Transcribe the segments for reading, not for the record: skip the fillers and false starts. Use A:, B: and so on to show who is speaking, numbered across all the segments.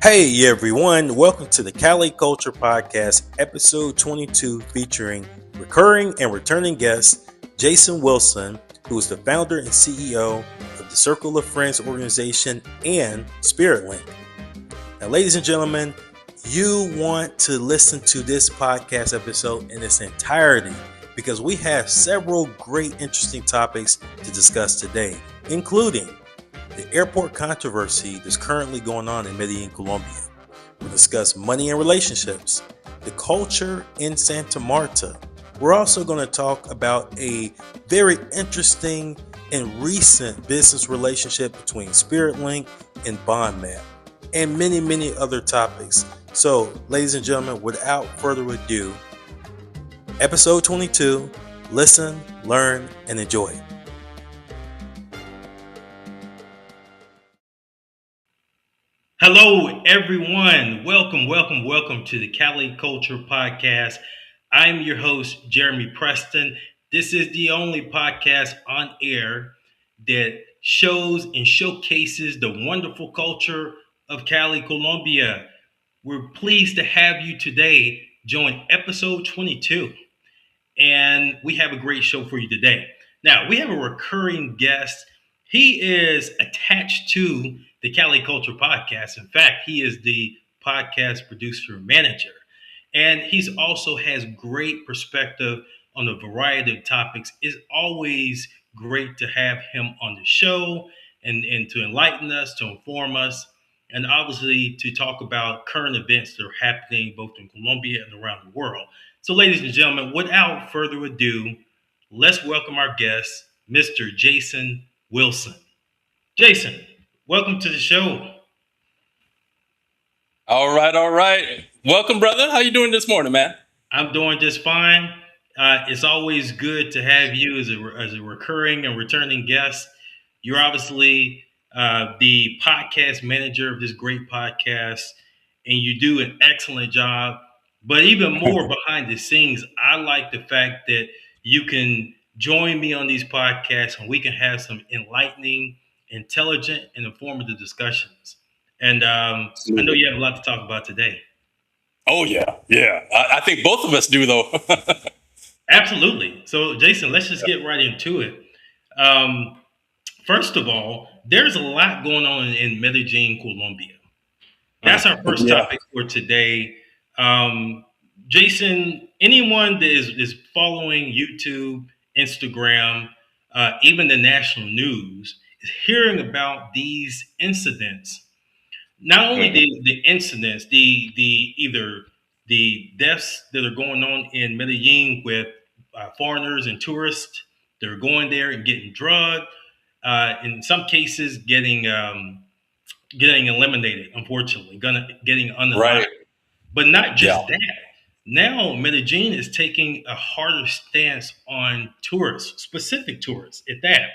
A: Hey everyone, welcome to the Cali Culture Podcast, episode 22, featuring recurring and returning guest Jason Wilson, who is the founder and CEO of the Circle of Friends organization and Spirit Link. Now, ladies and gentlemen, you want to listen to this podcast episode in its entirety because we have several great, interesting topics to discuss today, including the airport controversy that's currently going on in Medellín, Colombia. We'll discuss money and relationships, the culture in Santa Marta. We're also going to talk about a very interesting and recent business relationship between Spirit Link and BondMap, and many, many other topics. So, ladies and gentlemen, without further ado, episode 22, listen, learn, and enjoy. Hello, everyone. Welcome to the Cali Culture Podcast. I'm your host, Jeremy Preston. This is the only podcast on air that shows and showcases the wonderful culture of Cali, Colombia. We're pleased to have you today join episode 22. And we have a great show for you today. Now, we have a recurring guest. He is attached to the Cali Culture Podcast. In fact, he is the podcast producer manager. And he's also has great perspective on a variety of topics. It's always great to have him on the show and to enlighten us, to inform us, and obviously to talk about current events that are happening both in Colombia and around the world. So, ladies and gentlemen, without further ado, let's welcome our guest, Mr. Jason Wilson. Jason, welcome to the show.
B: All right. Welcome, brother. How you doing this morning, man?
A: I'm doing just fine. It's always good to have you as a recurring and returning guest. You're obviously the podcast manager of this great podcast, and you do an excellent job. But even more behind the scenes, I like the fact that you can join me on these podcasts and we can have some enlightening, intelligent, and informative discussions. And I know you have a lot to talk about today.
B: Oh, yeah. I think both of us do, though.
A: Absolutely. So, Jason, let's just get right into it. First of all, there's a lot going on in Medellín, Colombia. That's our first topic for today. Jason, anyone that is following YouTube, Instagram, even the national news is hearing about these incidents. Not only the incidents, the either the deaths that are going on in Medellin with foreigners and tourists that are going there and getting drugged, in some cases getting eliminated, unfortunately, getting unalive.
B: Right.
A: But not just that. Now Medellin is taking a harder stance on tourists, specific tourists at that.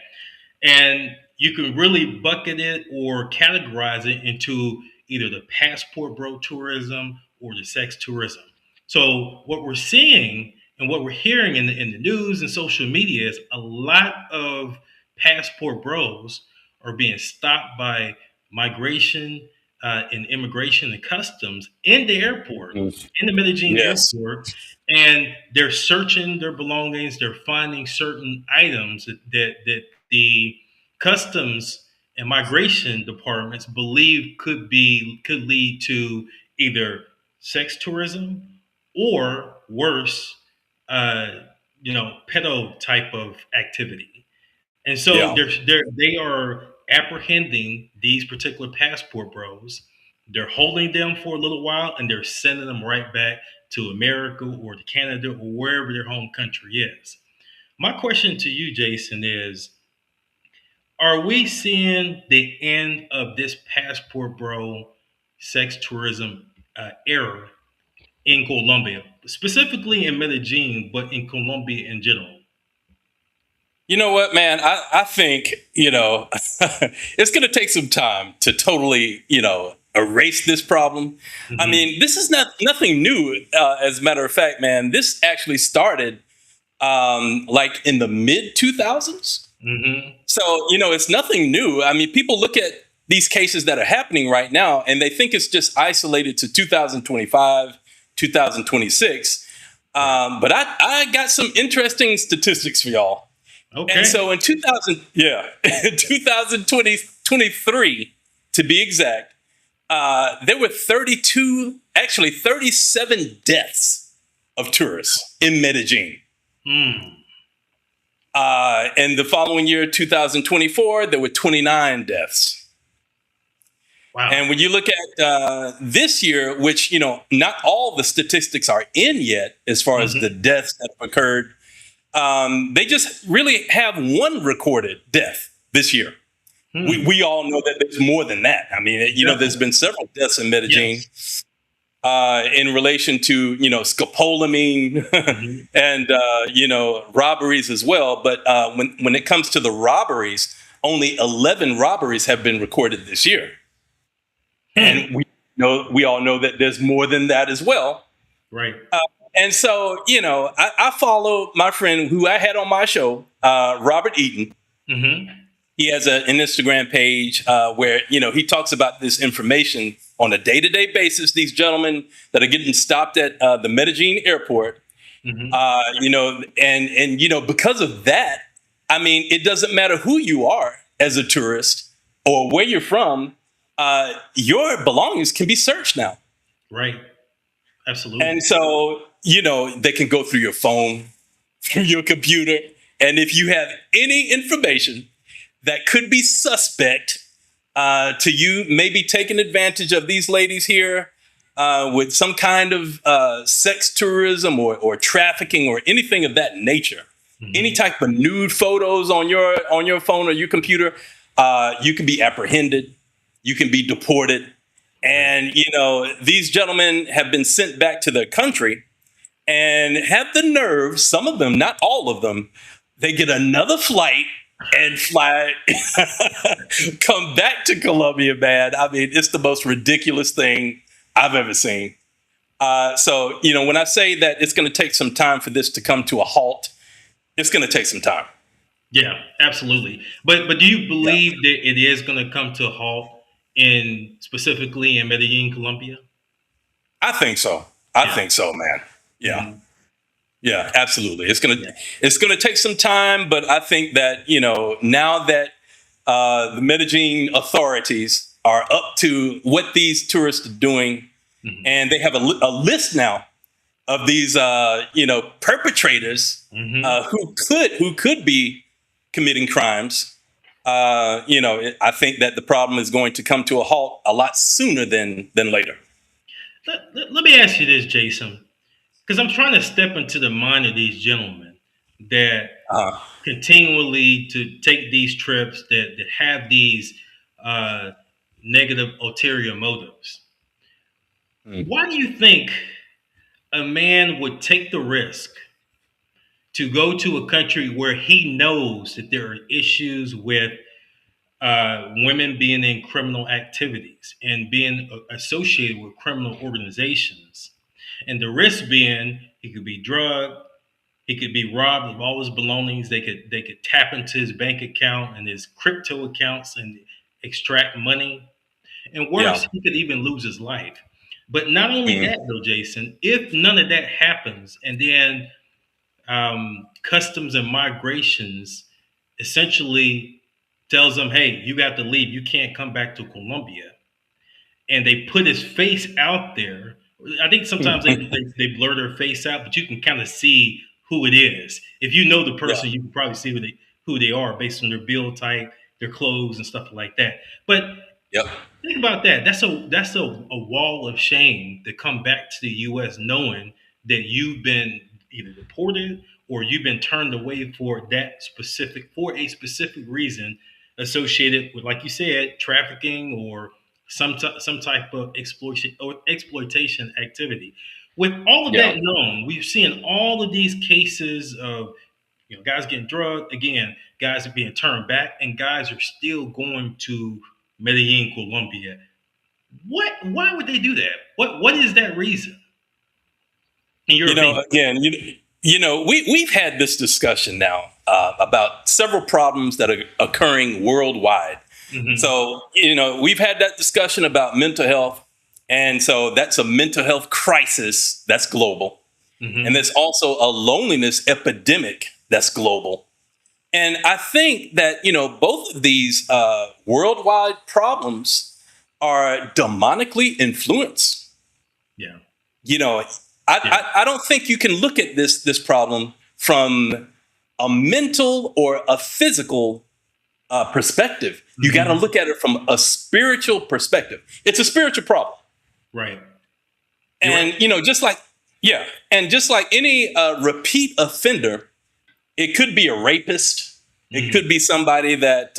A: And you can really bucket it or categorize it into either the passport bro tourism or the sex tourism. So what we're seeing and what we're hearing in the news and social media is a lot of passport bros are being stopped by migration and immigration and customs in the airport, in the Medellin airport, and they're searching their belongings. They're finding certain items that the customs and migration departments believe could lead to either sex tourism or worse, pedo type of activity. And so they are apprehending these particular passport bros. They're holding them for a little while and they're sending them right back to America or to Canada or wherever their home country is. My question to you, Jason, is, are we seeing the end of this passport bro sex tourism era in Colombia, specifically in Medellin, but in Colombia in general?
B: You know what, man? I think, it's going to take some time to totally, erase this problem. Mm-hmm. I mean, this is nothing new. As a matter of fact, man, this actually started like in the mid 2000s. Mm-hmm. So, it's nothing new. I mean, people look at these cases that are happening right now, and they think it's just isolated to 2025, 2026. But I got some interesting statistics for y'all.
A: Okay.
B: And so in 2023, to be exact, there were 37 deaths of tourists in Medellín. And the following year, 2024, there were 29 deaths.
A: Wow.
B: And when you look at this year, which, not all the statistics are in yet as far as the deaths that have occurred, they just really have one recorded death this year. We all know that there's more than that. I mean, there's been several deaths in Medellín in relation to, scopolamine and, robberies as well. But when it comes to the robberies, only 11 robberies have been recorded this year. And we all know that there's more than that as well.
A: Right.
B: And so, I follow my friend who I had on my show, Robert Eaton. He has an Instagram page where, he talks about this information on a day-to-day basis. These gentlemen that are getting stopped at the Medellín Airport, because of that, I mean, it doesn't matter who you are as a tourist or where you're from. Your belongings can be searched now.
A: Right. Absolutely.
B: And so, they can go through your phone, through your computer. And if you have any information that could be suspect to you, maybe taking advantage of these ladies here with some kind of sex tourism or trafficking or anything of that nature, any type of nude photos on your phone or your computer, you can be apprehended. You can be deported. And, these gentlemen have been sent back to their country and have the nerve, some of them, not all of them, they get another flight and fly, come back to Colombia, man. I mean, it's the most ridiculous thing I've ever seen. So, when I say that it's going to take some time for this to come to a halt, it's going to take some time.
A: Yeah, absolutely. But do you believe that it is going to come to a halt specifically in Medellín, Colombia?
B: I think so. I think so, man. Yeah. Yeah, absolutely. It's gonna take some time, but I think that, now that the Medellín authorities are up to what these tourists are doing, and they have a list now of these perpetrators who could be committing crimes. I think that the problem is going to come to a halt a lot sooner than later.
A: Let me ask you this, Jason, because I'm trying to step into the mind of these gentlemen that continually to take these trips that have these negative ulterior motives. Why do you think a man would take the risk to go to a country where he knows that there are issues with women being in criminal activities and being associated with criminal organizations? And the risk being he could be drugged, he could be robbed of all his belongings. They could tap into his bank account and his crypto accounts and extract money. And worse, he could even lose his life. But not only that, though, Jason, if none of that happens, and then customs and migrations essentially tells them, hey, you got to leave. You can't come back to Colombia. And they put his face out there. I think sometimes they blur their face out, but you can kind of see who it is. If you know the person, you can probably see who they are based on their build type, their clothes and stuff like that. But think about that. That's a wall of shame to come back to the U.S. knowing that you've been either deported or you've been turned away for a specific reason associated with, like you said, trafficking or some type of exploitation activity. With all of that known, we've seen all of these cases of guys getting drugged, again, guys are being turned back, and guys are still going to Medellín, Colombia. Why would they do that? What is that reason? In your opinion?
B: Again, we've had this discussion now about several problems that are occurring worldwide
A: Hmm.
B: So, we've had that discussion about mental health. And so that's a mental health crisis that's global. And
A: Hmm.
B: there's also a loneliness epidemic that's global. And I think that, both of these worldwide problems are demonically influenced.
A: Yeah.
B: You know,
A: Yeah.
B: I don't think you can look at this problem from a mental or a physical perspective. You got to
A: Hmm.
B: look at it from a spiritual perspective. It's a spiritual problem.
A: Right. You're right.
B: And, just like, yeah, and just like any repeat offender, it could be a rapist. It
A: Hmm.
B: could be somebody that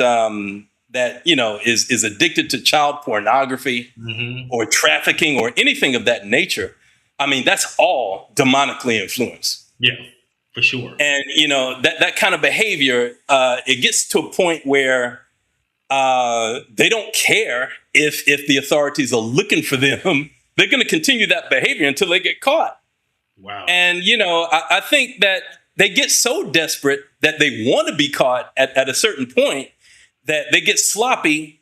B: is addicted to child pornography
A: Hmm.
B: or trafficking or anything of that nature. I mean, that's all demonically influenced.
A: Yeah, for sure.
B: And that kind of behavior, it gets to a point where they don't care if the authorities are looking for them. They're going to continue that behavior until they get caught.
A: Wow.
B: And I think that they get so desperate that they want to be caught at a certain point that they get sloppy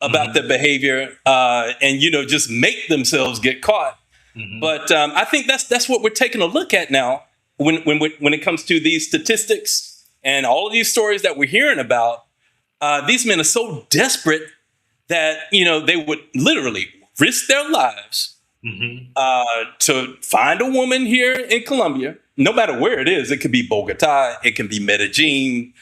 B: about their
A: Hmm.
B: behavior, and just make themselves get caught.
A: Hmm.
B: But I think that's what we're taking a look at now when it comes to these statistics and all of these stories that we're hearing about. These men are so desperate that they would literally risk their lives
A: Hmm.
B: to find a woman here in Colombia, no matter where it is. It could be Bogota, it can be Medellin,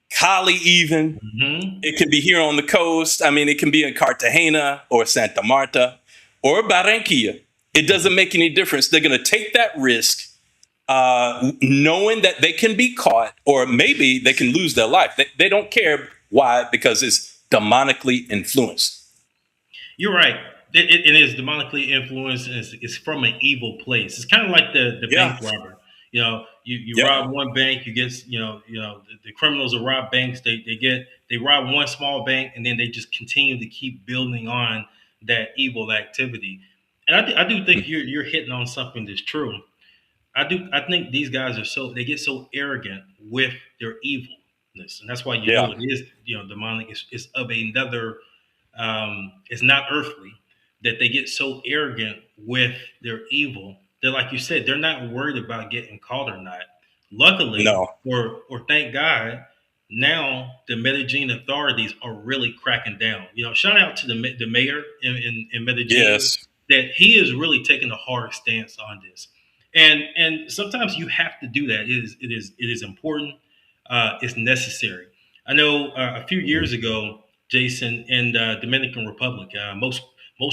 B: Cali, even.
A: Hmm.
B: It can be here on the coast. I mean, it can be in Cartagena or Santa Marta or Barranquilla. It doesn't make any difference. They're going to take that risk, knowing that they can be caught or maybe they can lose their life. They don't care. Why? Because it's demonically influenced.
A: You're right. It is demonically influenced, and it's from an evil place. It's kind of like the
B: Yeah.
A: bank robber. You
B: Yeah.
A: rob one bank, you get the criminals will rob banks. They rob one small bank, and then they just continue to keep building on that evil activity. And I do think you're hitting on something that's true. I think these guys are they get so arrogant with their evilness, and that's why
B: Yeah.
A: it is demonic. It's of another. It's not earthly, that they get so arrogant with their evil that, like you said, they're not worried about getting caught or not. Luckily,
B: No.
A: or thank God, now the Medellin authorities are really cracking down. Shout out to the mayor in Medellin,
B: Yes.
A: that he is really taking a hard stance on this. And sometimes you have to do that. It is important. It's necessary. I know a few years ago, Jason, in the Dominican Republic, most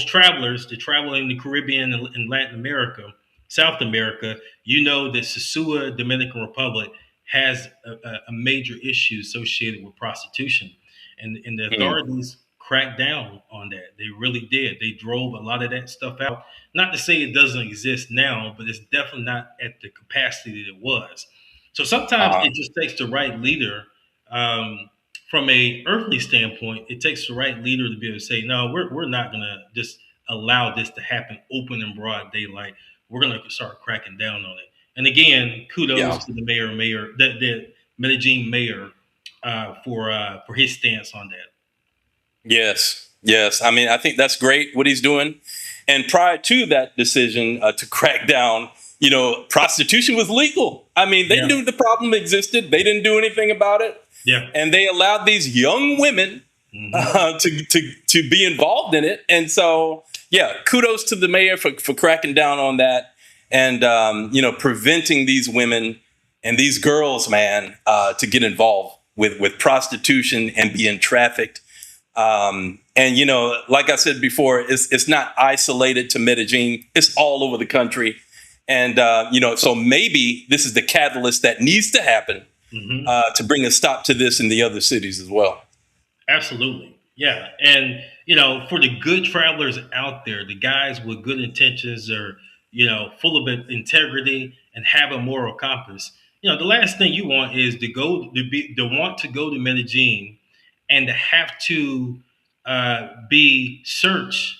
A: travelers that travel in the Caribbean and Latin America, South America, that Sosua, Dominican Republic, has a major issue associated with prostitution, and the
B: Mm.
A: authorities cracked down on that. They really did. They drove a lot of that stuff out. Not to say it doesn't exist now, but it's definitely not at the capacity that it was. So sometimes
B: Uh-huh.
A: it just takes the right leader. From a earthly standpoint, it takes the right leader to be able to say, no, we're not going to just allow this to happen open and broad daylight. We're going to start cracking down on it. And again,
B: Yeah.
A: kudos to the the Medellin mayor, for his stance on that.
B: Yes. Yes. I mean, I think that's great what he's doing. And prior to that decision to crack down, prostitution was legal. I mean, they
A: Yeah,
B: knew the problem existed. They didn't do anything about it,
A: yeah.
B: and they allowed these young women
A: Hmm.
B: to be involved in it. And so, yeah, kudos to the mayor for cracking down on that and preventing these women and these girls, man, to get involved with prostitution and being trafficked. And like I said before, it's not isolated to Medellin. It's all over the country. And so maybe this is the catalyst that needs to happen
A: Hmm.
B: to bring a stop to this in the other cities as well.
A: Absolutely. Yeah. And, for the good travelers out there, the guys with good intentions are, full of integrity and have a moral compass. The last thing you want is to want to go to Medellin and to have to be searched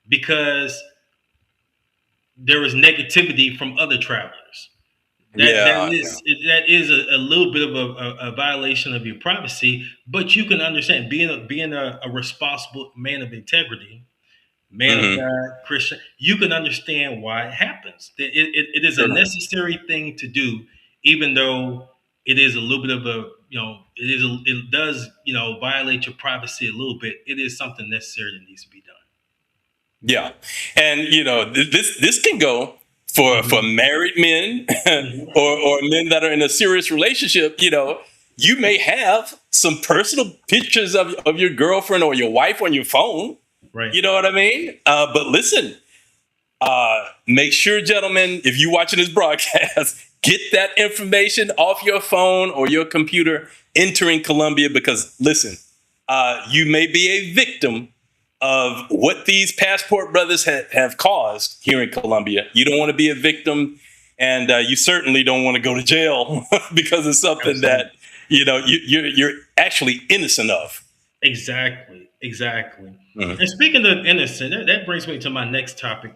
A: because there is negativity from other travelers.
B: Yeah.
A: That is a little bit of a violation of your privacy. But you can understand being a responsible man of integrity, man of
B: Hmm.
A: God, Christian. You can understand why it happens. It is a
B: Sure.
A: necessary thing to do, even though it is a little bit of a it does violate your privacy a little bit. It is something necessary that needs to be done.
B: Yeah, and this can go for
A: Hmm.
B: married men
A: Hmm.
B: or men that are in a serious relationship. You may have some personal pictures of your girlfriend or your wife on your phone.
A: Right.
B: You know what I mean? But listen, make sure, gentlemen, if you're watching this broadcast, get that information off your phone or your computer entering Colombia because, listen, you may be a victim of what these passport brothers have caused here in Colombia. You don't want to be a victim, and you certainly don't want to go to jail because of something
A: Absolutely.
B: that you're actually innocent of.
A: Exactly. Exactly.
B: Mhm.
A: And speaking of innocent, that brings me to my next topic,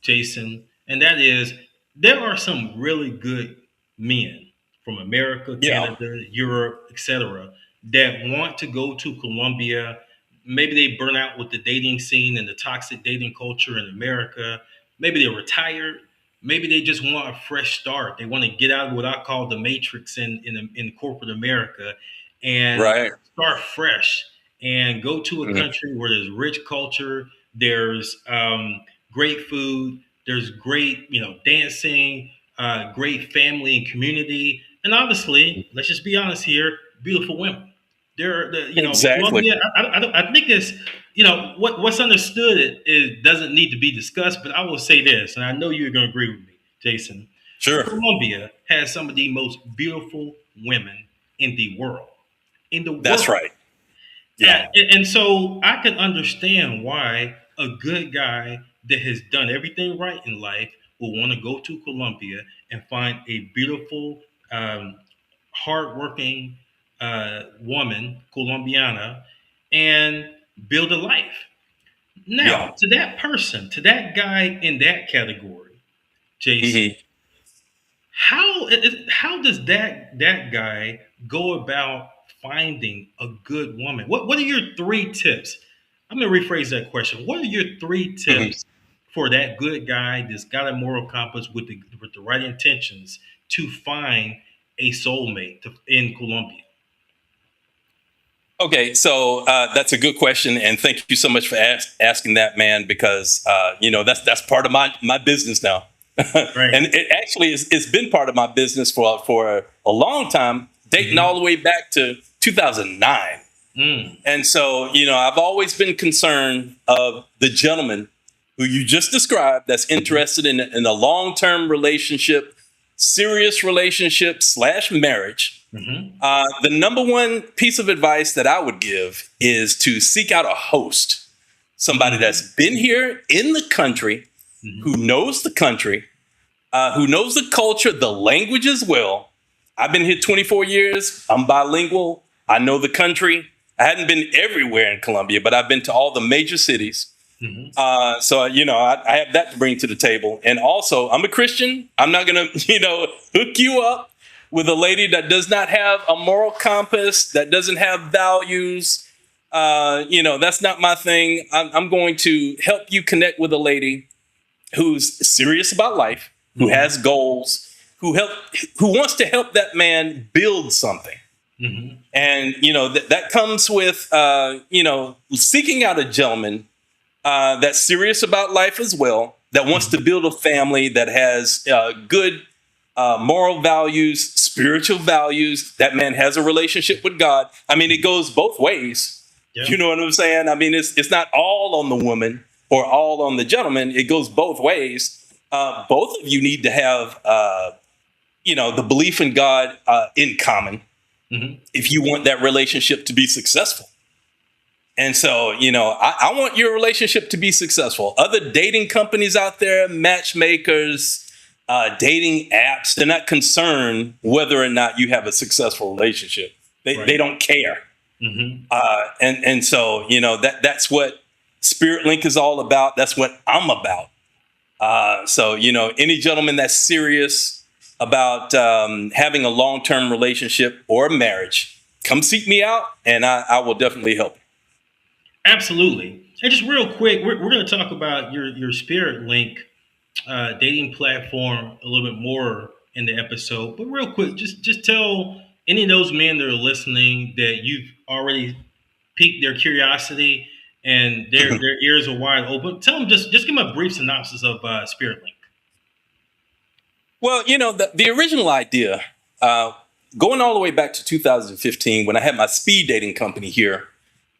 A: Jason, and that is there are some really good men from America,
B: Yeah,
A: Canada, Europe, etc., that want to go to Colombia. Maybe they burn out with the dating scene and the toxic dating culture in America. Maybe they're retired. Maybe they just want a fresh start. They want to get out of what I call the matrix in corporate America and
B: right.
A: start fresh and go to a
B: Mhm.
A: country where there's rich culture, there's great food, there's great dancing, great family and community, and obviously, let's just be honest here, beautiful women.
B: Exactly.
A: Colombia. I think it's what's understood is doesn't need to be discussed. But I will say this, and I know you're going to agree with me, Jason.
B: Sure.
A: Colombia has some of the most beautiful women in the world. In the
B: That's
A: world.
B: right. Yeah.
A: And so I can understand why a good guy that has done everything right in life will want to go to Colombia and find a beautiful, um, hardworking woman, Colombiana, and build a life.
B: Yeah.
A: Now, to that person, to that guy in that category, Jason,
B: Hmm.
A: how does that guy go about finding a good woman? What are your three tips? I'm gonna rephrase that question. What are your three
B: Hmm.
A: tips for that good guy that's got a moral compass with the right intentions to find a soulmate in Colombia?
B: Okay, so that's a good question, and thank you so much for asking that, man. Because that's part of my business now,
A: Right.
B: and it actually it's been part of my business for a long time, dating all
A: Mm-hmm.
B: the way back to 2009.
A: Mm.
B: And so I've always been concerned of the gentleman who you just described that's
A: Mm-hmm.
B: interested in a long term relationship, serious relationship slash marriage.
A: Mm-hmm.
B: The number one piece of advice that I would give is to seek out a host, somebody
A: Mm-hmm.
B: that's been here in the country,
A: Mm-hmm.
B: who knows the culture, the language as well. I've been here 24 years. I'm bilingual. I know the country. I hadn't been everywhere in Colombia, but I've been to all the major cities.
A: Mm-hmm.
B: I have that to bring to the table. And also, I'm a Christian. I'm not going to, hook you up with a lady that does not have a moral compass, that doesn't have values. That's not my thing. I'm going to help you connect with a lady who's serious about life, who
A: Mm-hmm.
B: has goals, who wants to help that man build something.
A: Mm-hmm.
B: And that comes with seeking out a gentleman that's serious about life as well, that wants to build a family, that has good moral values, spiritual values. That man has a relationship with God. I mean, it goes both ways.
A: Yeah.
B: You know what I'm saying? I mean, it's not all on the woman or all on the gentleman. It goes both ways. Both of you need to have, the belief in God in common
A: Mm-hmm.
B: if you want that relationship to be successful. And so, I want your relationship to be successful. Other dating companies out there, matchmakers, dating apps, they're not concerned whether or not you have a successful relationship. They
A: Right.
B: don't care.
A: Mm-hmm.
B: And so, that's what Spirit Link is all about. That's what I'm about. So, any gentleman that's serious, about having a long-term relationship or a marriage, come seek me out, and I will definitely help you.
A: Absolutely. And just real quick, we're going to talk about your Spirit Link dating platform a little bit more in the episode. But real quick, just tell any of those men that are listening that you've already piqued their curiosity and their ears are wide open. Tell them just give them a brief synopsis of Spirit Link.
B: Well, the original idea, going all the way back to 2015, when I had my speed dating company here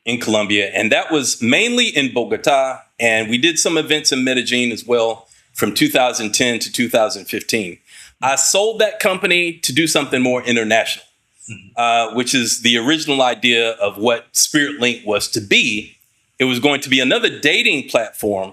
B: in Colombia, and that was mainly in Bogota, and we did some events in Medellín as well from 2010 to 2015. I sold that company to do something more international, which is the original idea of what Spirit Link was to be. It was going to be another dating platform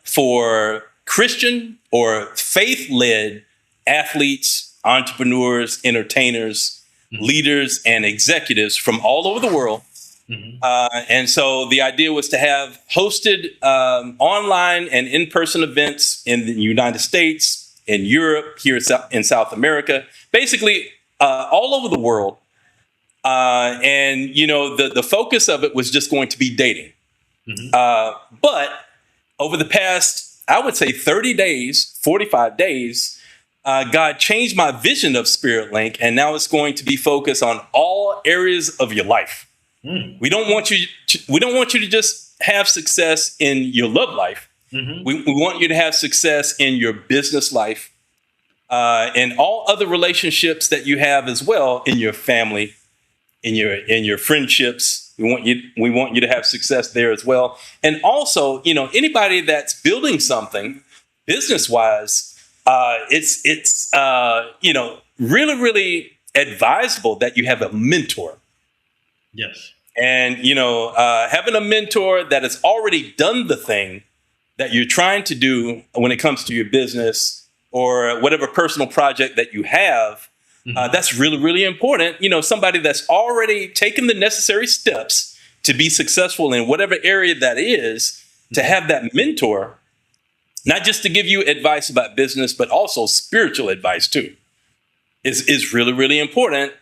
B: for Christian or faith-led athletes, entrepreneurs, entertainers, leaders, and executives from all over the world. And so the idea was to have hosted online and in-person events in the United States, in Europe, here in South America, basically all over the world. And, the focus of it was just going to be dating. But over the past, I would say 30 days, 45 days, God changed my vision of Spirit Link, and now it's going to be focused on all areas of your life. We don't want you to just have success in your love life. We want you to have success in your business life, and all other relationships that you have as well, in your family, in your friendships. We want you to have success there as well. And also, anybody that's building something business wise, it's really, really advisable that you have a mentor.
A: Yes.
B: And, having a mentor that has already done the thing that you're trying to do when it comes to your business or whatever personal project that you have, that's really, really important. Somebody that's already taken the necessary steps to be successful in whatever area that is, to have that mentor, not just to give you advice about business, but also spiritual advice too, is really, really important.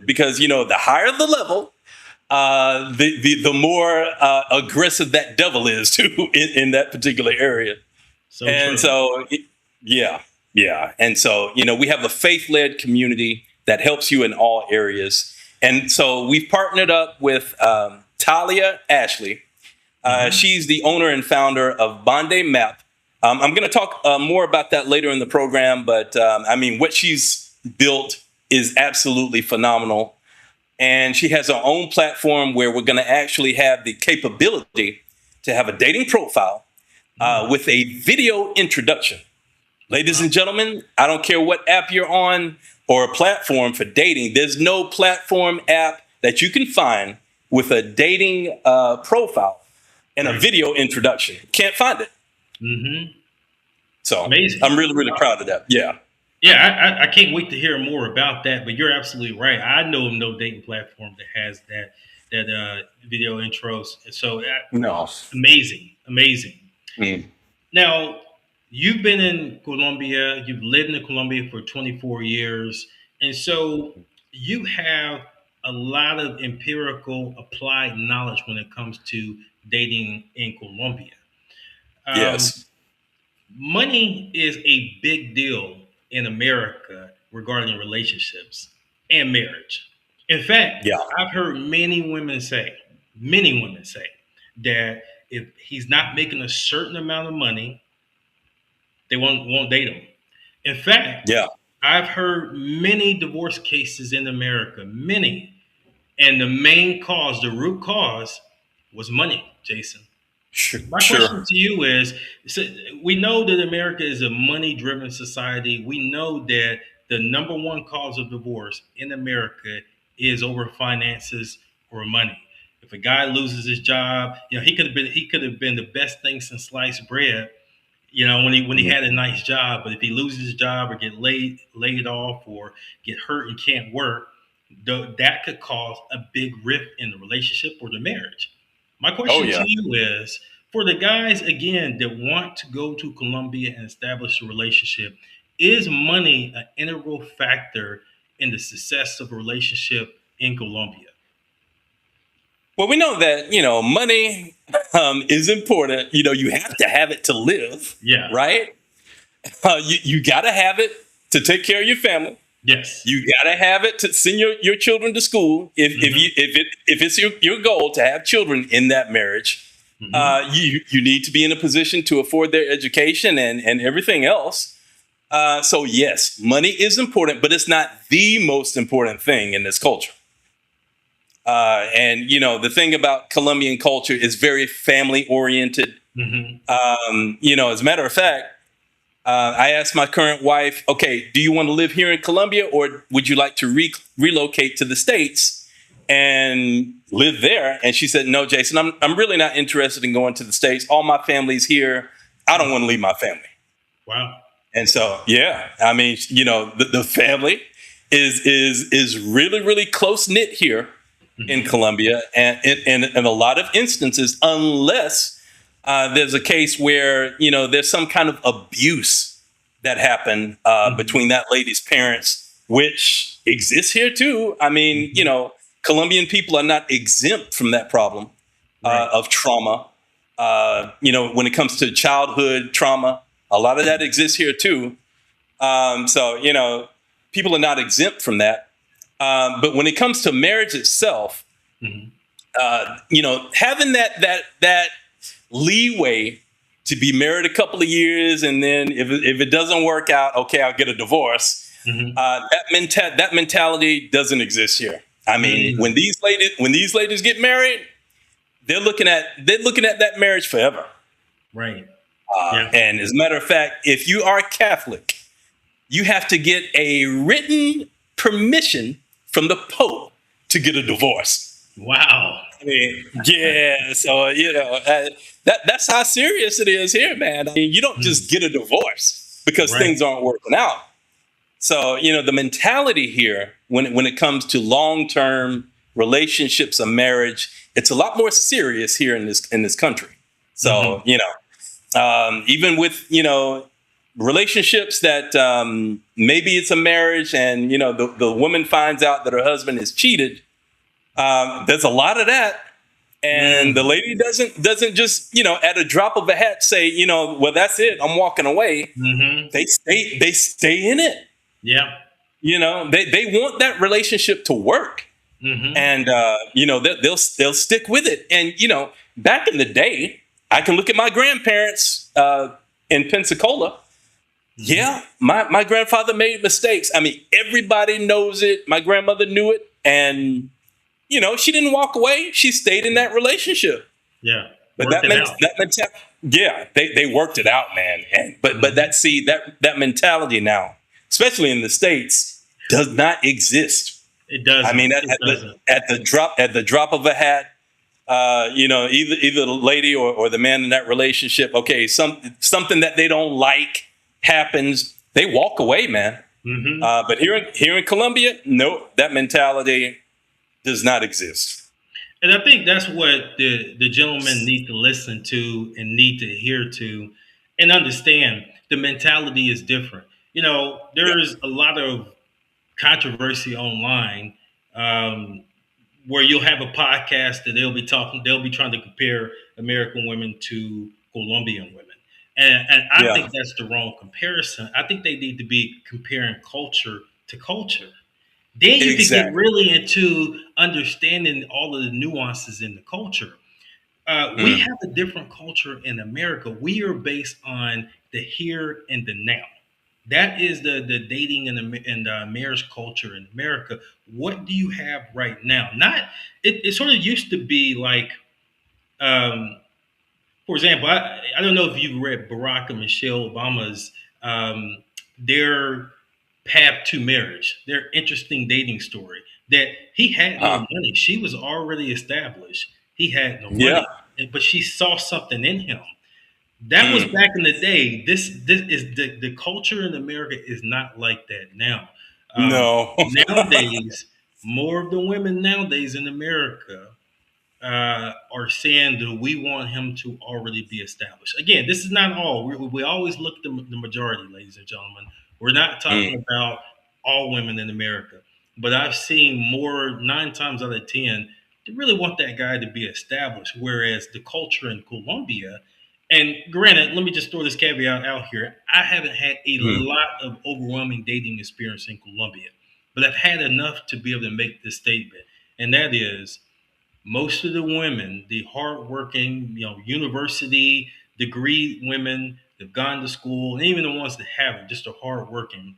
B: Because, the higher the level, the more aggressive that devil is too in that particular area. Yeah. And so, we have a faith-led community that helps you in all areas. And so we've partnered up with Talia Ashley. She's the owner and founder of Bonde Map. I'm going to talk more about that later in the program, but what she's built is absolutely phenomenal. And she has her own platform where we're going to actually have the capability to have a dating profile with a video introduction. Ladies and gentlemen, I don't care what app you're on or a platform for dating. There's no platform app that you can find with a dating profile and a video introduction. Can't find it. So amazing. I'm really, really proud of that. Yeah.
A: Yeah, I can't wait to hear more about that. But you're absolutely right. I know of no dating platform that has that video intros. So
B: no,
A: amazing. Now, you've been in Colombia. You've lived in Colombia for 24 years, and so you have a lot of empirical, applied knowledge when it comes to dating in Colombia.
B: Yes,
A: money is a big deal in America regarding relationships and marriage. In fact, I've heard many women say that if he's not making a certain amount of money, they won't date him. In fact, I've heard many divorce cases in America, many, and the main cause, the root cause, was money, Jason. My question to you is, so we know that America is a money-driven society. We know that the number one cause of divorce in America is over finances or money. If a guy loses his job, he could have been the best thing since sliced bread, when he had a nice job. But if he loses his job or get laid off or get hurt and can't work, that could cause a big rift in the relationship or the marriage. My question to you is, for the guys, again, that want to go to Colombia and establish a relationship, Is money an integral factor in the success of a relationship in Colombia?
B: Well, we know that money is important. You have to have it to live,
A: Yeah.
B: right? You got to have it to take care of your family.
A: Yes.
B: You got to have it to send your children to school. If it's your goal to have children in that marriage, you need to be in a position to afford their education and everything else. So yes, money is important, but it's not the most important thing in this culture. And the thing about Colombian culture is very family oriented. As a matter of fact, I asked my current wife, okay, do you want to live here in Colombia, or would you like to relocate to the States and live there? And she said, no, Jason, I'm really not interested in going to the States. All my family's here. I don't want to leave my family.
A: Wow.
B: And so, yeah, I mean, the family is really, really close knit here in Colombia, and in a lot of instances, unless there's a case where there's some kind of abuse that happened between that lady's parents, which exists here too. I mean, Colombian people are not exempt from that problem of trauma. When it comes to childhood trauma, a lot of that exists here too. So people are not exempt from that. But when it comes to marriage itself, having that leeway to be married a couple of years, and then if it doesn't work out, okay, I'll get a divorce. That mentality doesn't exist here. I mean, when these ladies get married, they're looking at that marriage forever.
A: Right.
B: And as a matter of fact, if you are Catholic, you have to get a written permission from the Pope to get a divorce.
A: Wow.
B: I mean, yeah. So that's how serious it is here, man. I mean, you don't just get a divorce because things aren't working out. So the mentality here, when it comes to long-term relationships or marriage, it's a lot more serious here in this country. So even with relationships that maybe it's a marriage, and the woman finds out that her husband is cheated, there's a lot of that, and the lady doesn't just at a drop of a hat say well, that's it, I'm walking away. They stay in it. They want that relationship to work, and they'll stick with it. And back in the day, I can look at my grandparents in Pensacola. Yeah, my grandfather made mistakes. I mean, everybody knows it. My grandmother knew it. And, she didn't walk away. She stayed in that relationship.
A: Yeah.
B: But they worked it out, man. But that mentality now, especially in the States, does not exist.
A: It doesn't.
B: I mean, at the drop of a hat, either the lady or the man in that relationship, okay, something that they don't like happens, they walk away, man. But here in Colombia, no, that mentality does not exist.
A: And I think that's what the gentlemen need to listen to and need to hear to and understand. The mentality is different. There's a lot of controversy online where you'll have a podcast that they'll be trying to compare American women to Colombian women. And I think that's the wrong comparison. I think they need to be comparing culture to culture. Then you can get really into understanding all of the nuances in the culture. We have a different culture in America. We are based on the here and the now. That is the dating and the marriage culture in America. What do you have right now? It sort of used to be like, for example, I don't know if you've read Barack and Michelle Obama's their path to marriage, their interesting dating story. That he had no money. She was already established. He had no money, but she saw something in him. That was back in the day. This is the culture in America is not like that now.
B: No.
A: Nowadays, more of the women nowadays in America are saying that we want him to already be established. Again, this is not all. We always look at the majority, ladies and gentlemen. We're not talking
B: Mm.
A: about all women in America, but I've seen more 9 times out of 10 they really want that guy to be established. Whereas the culture in Colombia, and granted, let me just throw this caveat out here: I haven't had a
B: Mm.
A: lot of overwhelming dating experience in Colombia, but I've had enough to be able to make this statement, and that is most of the women, the hardworking, university degree women that've gone to school, and even the ones that haven't, just are hardworking.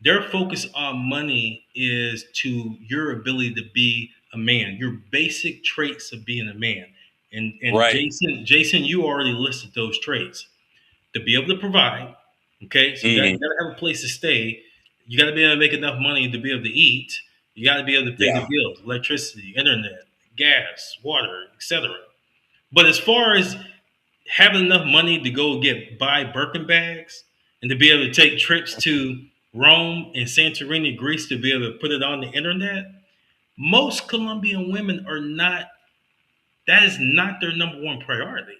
A: Their focus on money is to your ability to be a man, your basic traits of being a man. And
B: Right.
A: Jason, you already listed those traits. To be able to provide, okay, so you
B: Hmm.
A: got to have a place to stay. You got to be able to make enough money to be able to eat. You got to be able to pay the
B: Yeah.
A: bills, electricity, internet, gas, water, etc. But as far as having enough money to go buy Birkin bags and to be able to take trips to Rome and Santorini, Greece, to be able to put it on the internet, most Colombian women are not. That is not their number one priority.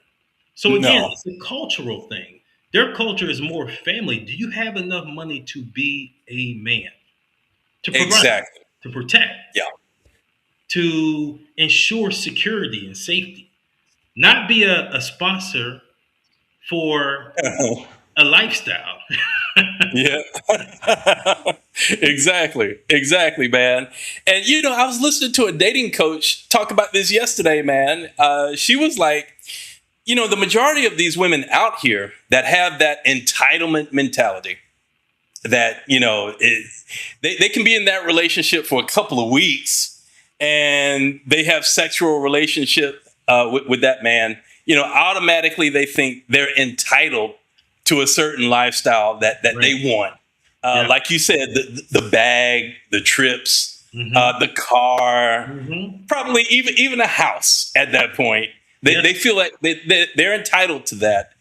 A: So again,
B: No.
A: it's a cultural thing. Their culture is more family. Do you have enough money to be a man, to provide,
B: Exactly.
A: to protect,
B: Yeah.
A: to ensure security and safety? Not be a sponsor for a lifestyle.
B: Yeah. Exactly. Exactly, man. And I was listening to a dating coach talk about this yesterday, man. She was like, the majority of these women out here that have that entitlement mentality, that they can be in that relationship for a couple of weeks, and they have sexual relationship with that man. Automatically they think they're entitled to a certain lifestyle that
A: Right.
B: they want.
A: Yeah.
B: Like you said, the bag, the trips,
A: Mm-hmm.
B: the car,
A: Mm-hmm.
B: probably even a house. At that point, they
A: Yes.
B: feel like they're entitled to that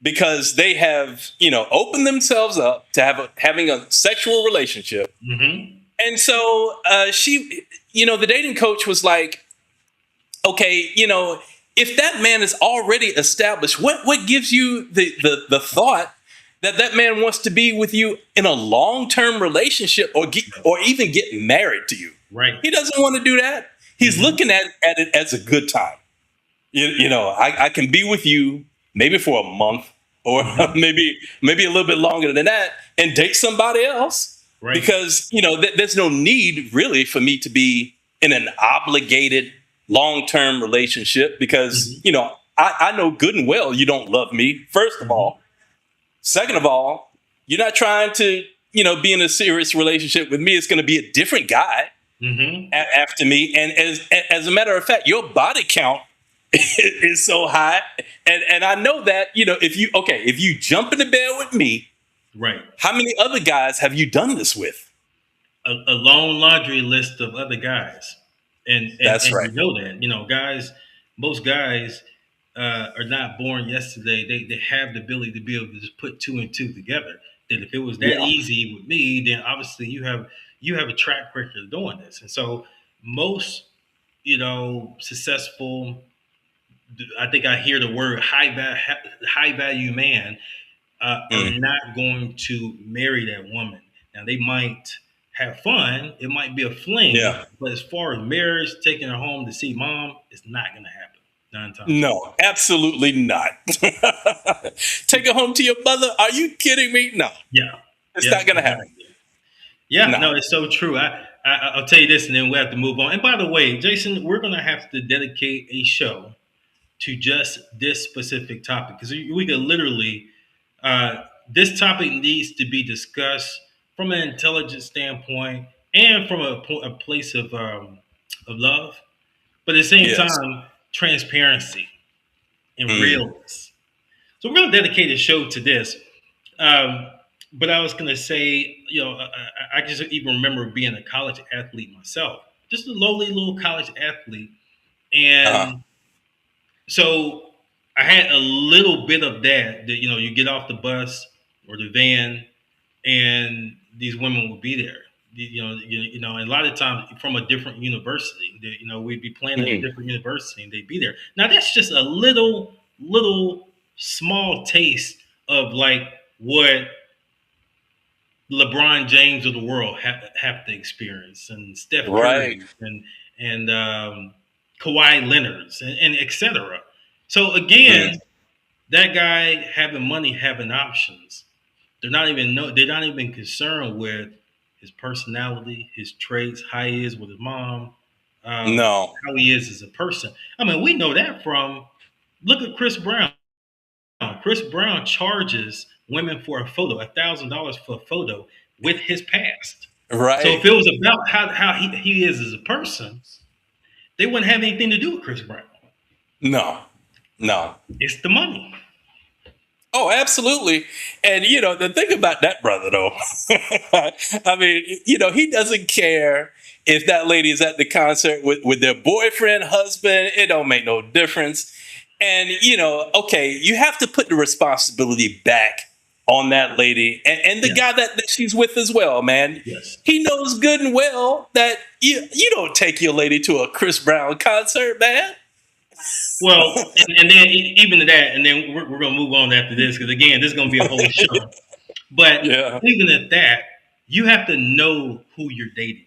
B: because they have opened themselves up to having a sexual relationship.
A: Mm-hmm.
B: And so the dating coach was like, okay, if that man is already established, what gives you the thought that that man wants to be with you in a long-term relationship, or even get married to you?
A: Right.
B: He doesn't want to do that. He's
A: Mm-hmm.
B: looking at it as a good time. I can be with you maybe for a month, or
A: Mm-hmm.
B: maybe a little bit longer than that, and date somebody else,
A: Right.
B: because there's no need really for me to be in an obligated long-term relationship, because
A: Mm-hmm.
B: I know good and well you don't love me, first of
A: Mm-hmm.
B: all. Second of all, you're not trying to be in a serious relationship with me. It's going to be a different guy
A: Mm-hmm.
B: after me. And as a matter of fact, your body count is so high, and I know that if you jump into bed with me,
A: Right.
B: how many other guys have you done this with?
A: A long laundry list of other guys,
B: That's
A: and
B: right.
A: guys, most guys are not born yesterday. They have the ability to be able to just put two and two together. That if it was that
B: Yeah.
A: easy with me, then obviously you have a track record of doing this. And so most successful, I think I hear the word high value man, are
B: Mm.
A: not going to marry that woman. Now they might have fun, it might be a fling,
B: Yeah.
A: but as far as marriage, taking her home to see mom, it's not going to happen 9 times out of
B: No, absolutely not. Take it home to your mother. Are you kidding me? No,
A: 10. Yeah,
B: it's
A: yeah,
B: not going to happen.
A: exactly. Yeah,
B: No.
A: no, it's so true. I'll tell you this, and then we have to move on. And by the way, Jason, we're going to have to dedicate a show to just this specific topic because we could literally this topic needs to be discussed from an intelligent standpoint and from a place of love, but at the same
B: Yes.
A: time, transparency and
B: Mm.
A: realness. So we're going to dedicate a show to this. Um, but I was going to say, I just even remember being a college athlete myself, just a lowly little college athlete,
B: Uh-huh.
A: and so I had a little bit of that. That you get off the bus or the van, and these women will be there. And a lot of times from a different university. We'd be playing at a
B: Mhm.
A: different university, and they'd be there. Now that's just a little small taste of like what LeBron James of the world have to experience, and Steph
B: Right.
A: Curry, and Kawhi Leonard's, and etc. So again,
B: Mm.
A: that guy having money, having options. They're not even concerned with his personality, his traits, how he is with his mom,
B: No.
A: how he is as a person. I mean, we know that from look at Chris Brown. Chris Brown charges women for a photo, $1,000 for a photo with his past. So if
B: Right.
A: it was about how he is as a person, they wouldn't have anything to do with Chris Brown.
B: No. No.
A: It's the money.
B: Oh, absolutely. And the thing about that brother though, I mean, he doesn't care if that lady is at the concert with their boyfriend, husband, it don't make no difference. And okay, you have to put the responsibility back on that lady and the
A: Yeah.
B: guy that she's with as well, man.
A: Yes.
B: He knows good and well that you don't take your lady to a Chris Brown concert, man.
A: Well, and then even to that, and then we're going to move on after this because again, this is going to be a whole show. But
B: Yeah.
A: even at that, you have to know who you're dating.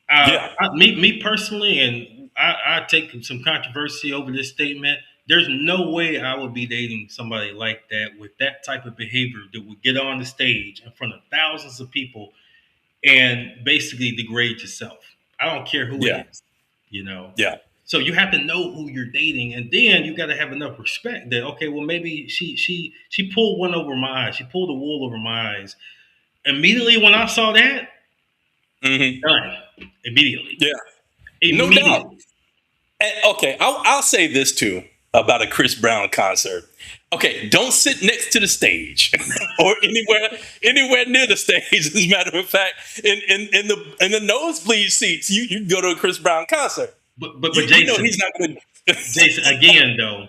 B: Yeah.
A: Me personally, and I take some controversy over this statement. There's no way I would be dating somebody like that with that type of behavior that would get on the stage in front of thousands of people and basically degrade yourself. I don't care who
B: Yeah.
A: it is, you know.
B: Yeah.
A: So you have to know who you're dating, and then you got to have enough respect that okay, well maybe she pulled one over my eyes, she pulled the wool over my eyes. Immediately when I saw that,
B: Hmm.
A: done. Immediately,
B: Yeah. No doubt.
A: immediately.
B: And, okay, I'll say this too about a Chris Brown concert. Okay, don't sit next to the stage or anywhere near the stage. As a matter of fact, in the nosebleed seats, you can go to a Chris Brown concert.
A: But
B: You know
A: Jason,
B: he's not going to.
A: Jason, again though,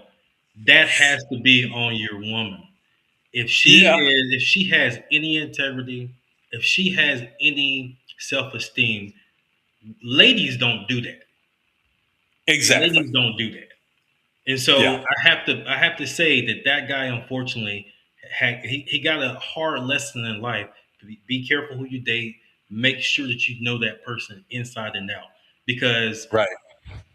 A: that has to be on your woman.
B: Yeah,
A: If she has any integrity, if she has any self esteem, ladies don't do that.
B: exactly.
A: Ladies don't do that. And
B: Yeah,
A: so I have to say that that guy unfortunately he got a hard lesson in life. Be careful who you date. Make sure that you know that person inside and out because
B: right.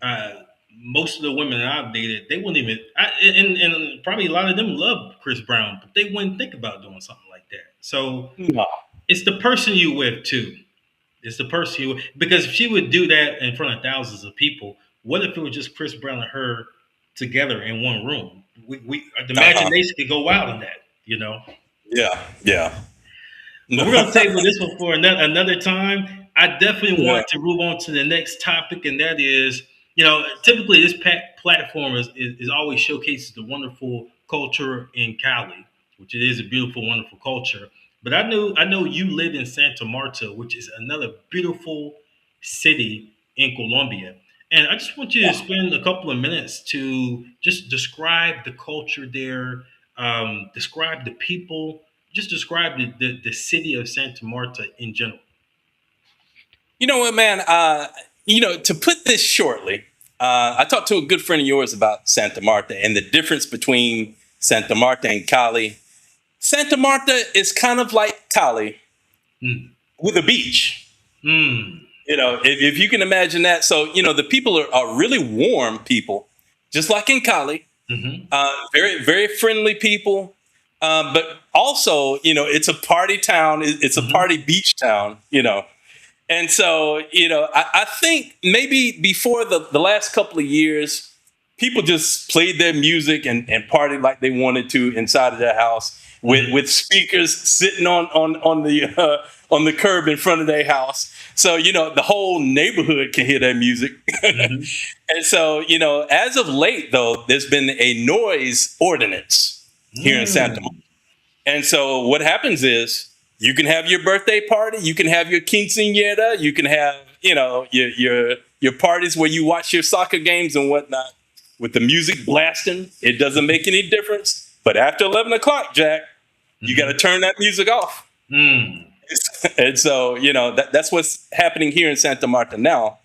A: uh, most of the women that I've dated, they wouldn't even, and probably a lot of them love Chris Brown, but they wouldn't think about doing something like that. So
B: No.
A: it's the person you with too. It's the person you, because if she would do that in front of thousands of people, what if it was just Chris Brown and her together in one room? The
B: Uh-huh.
A: imagination could go wild in that, you know.
B: Yeah, yeah.
A: But
B: No.
A: we're gonna table this one for another time. I definitely
B: Yeah.
A: want to move on to the next topic, and that is, you know, typically this platform is always showcases the wonderful culture in Cali, which it is a beautiful, wonderful culture. But I know you live in Santa Marta, which is another beautiful city in Colombia. And I just want you to
B: Yeah.
A: spend a couple of minutes to just describe the culture there, describe the people, just describe the city of Santa Marta in general.
B: You know what, man? To put this shortly, I talked to a good friend of yours about Santa Marta and the difference between Santa Marta and Cali. Santa Marta is kind of like Cali
A: Mm.
B: with a beach.
A: Mm.
B: If you can imagine that. So, the people are really warm people, just like in Cali.
A: Hmm.
B: Very, very friendly people. But also, it's a party town. It's a
A: Hmm.
B: party beach town. And so, I think maybe before the last couple of years, people just played their music and partied like they wanted to inside of their house with,
A: Hmm.
B: with speakers sitting on the curb in front of their house. So, the whole neighborhood can hear that music.
A: Hmm.
B: And so, as of late, though, there's been a noise ordinance here in Santa Monica.
A: Mm.
B: And so what happens is you can have your birthday party, you can have your quinceañera, you can have, your parties where you watch your soccer games and whatnot with the music blasting. It doesn't make any difference. But after 11 o'clock, Jack, you got to turn that music off.
A: Mm.
B: And so, that's what's happening here in Santa Marta now.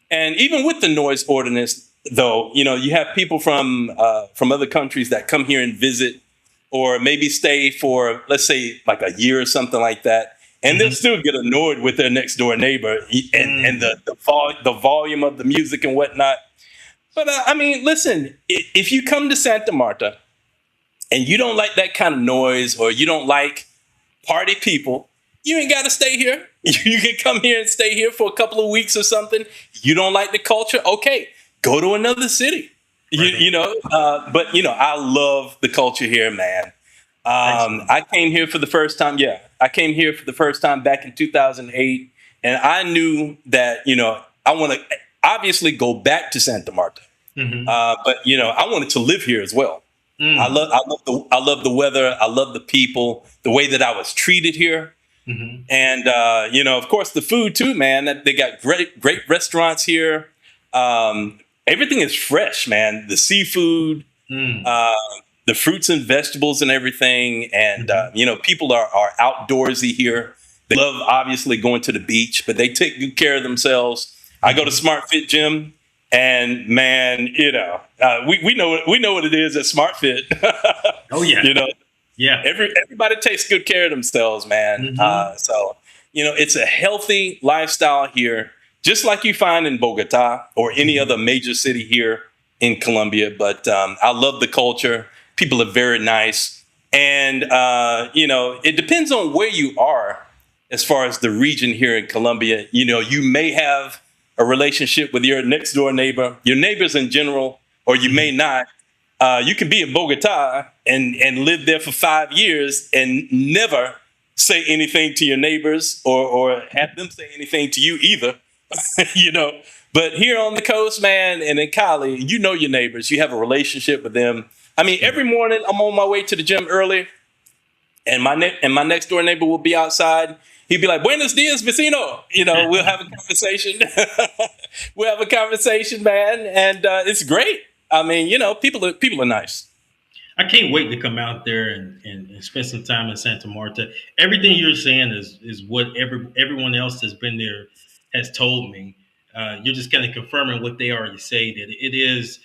B: And even with the noise ordinance, though, you have people from other countries that come here and visit or maybe stay for, let's say, like a year or something like that. and they'll
A: Hmm.
B: still get annoyed with their next door neighbor and the volume of the music and whatnot. But I mean, listen, if you come to Santa Marta and you don't like that kind of noise, or you don't like party people, you ain't got to stay here. You can come here and stay here for a couple of weeks or something. You don't like the culture? Okay, go to another city.
A: Right.
B: But I love the culture here, man.
A: Excellent.
B: I came here for the first time. Yeah, I came here for the first time back in 2008, and I knew that I want to obviously go back to Santa Marta,
A: Hmm.
B: but I wanted to live here as well.
A: Mm.
B: I love the weather. I love the people, the way that I was treated here,
A: Hmm.
B: and of course, the food too, man. That they got great restaurants here. Everything is fresh, man. The seafood,
A: Mm.
B: uh, the fruits and vegetables, and everything. And
A: Hmm.
B: people are outdoorsy here. They love obviously going to the beach, but they take good care of themselves. I go to
A: Hmm.
B: Smart Fit Gym, and man, we know what it is at Smart Fit.
A: Oh yeah.
B: you know,
A: Yeah.
B: everybody takes good care of themselves, man.
A: Hmm.
B: So it's a healthy lifestyle here, just like you find in Bogota or any
A: Hmm.
B: other major city here in Colombia. But I love the culture. People are very nice, and it depends on where you are as far as the region here in Colombia. You may have a relationship with your next door neighbor, your neighbors in general, or you may
A: Hmm.
B: not. You can be in Bogota and live there for 5 years and never say anything to your neighbors, or have them say anything to you either. you know. But here on the coast, man, and in Cali, your neighbors. You have a relationship with them. I mean, every morning I'm on my way to the gym early, and my next door neighbor will be outside. He'd be like, "Buenos dias, vecino." We'll have a conversation. We'll have a conversation, man, and it's great. I mean, people are nice.
A: I can't wait to come out there and spend some time in Santa Marta. Everything you're saying is what everyone else that's been there has told me. You're just kind of confirming what they already say, that it is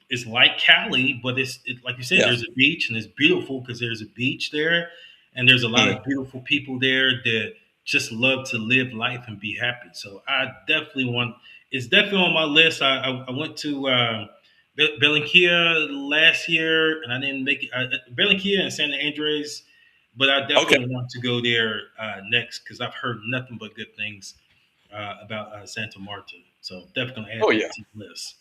A: it's like Cali, but like you said,
B: Yeah.
A: there's a beach and it's beautiful because there's a beach there, and there's a lot
B: Mm.
A: of beautiful people there that just love to live life and be happy. So I definitely want. It's definitely on my list. I went to. Belenkia last year, and I didn't make it. Belenkia and San Andres, but I
B: Okay.
A: definitely want to go there next because I've heard nothing but good things about Santa Marta. So definitely gonna add
B: Oh
A: that
B: yeah,
A: to the list.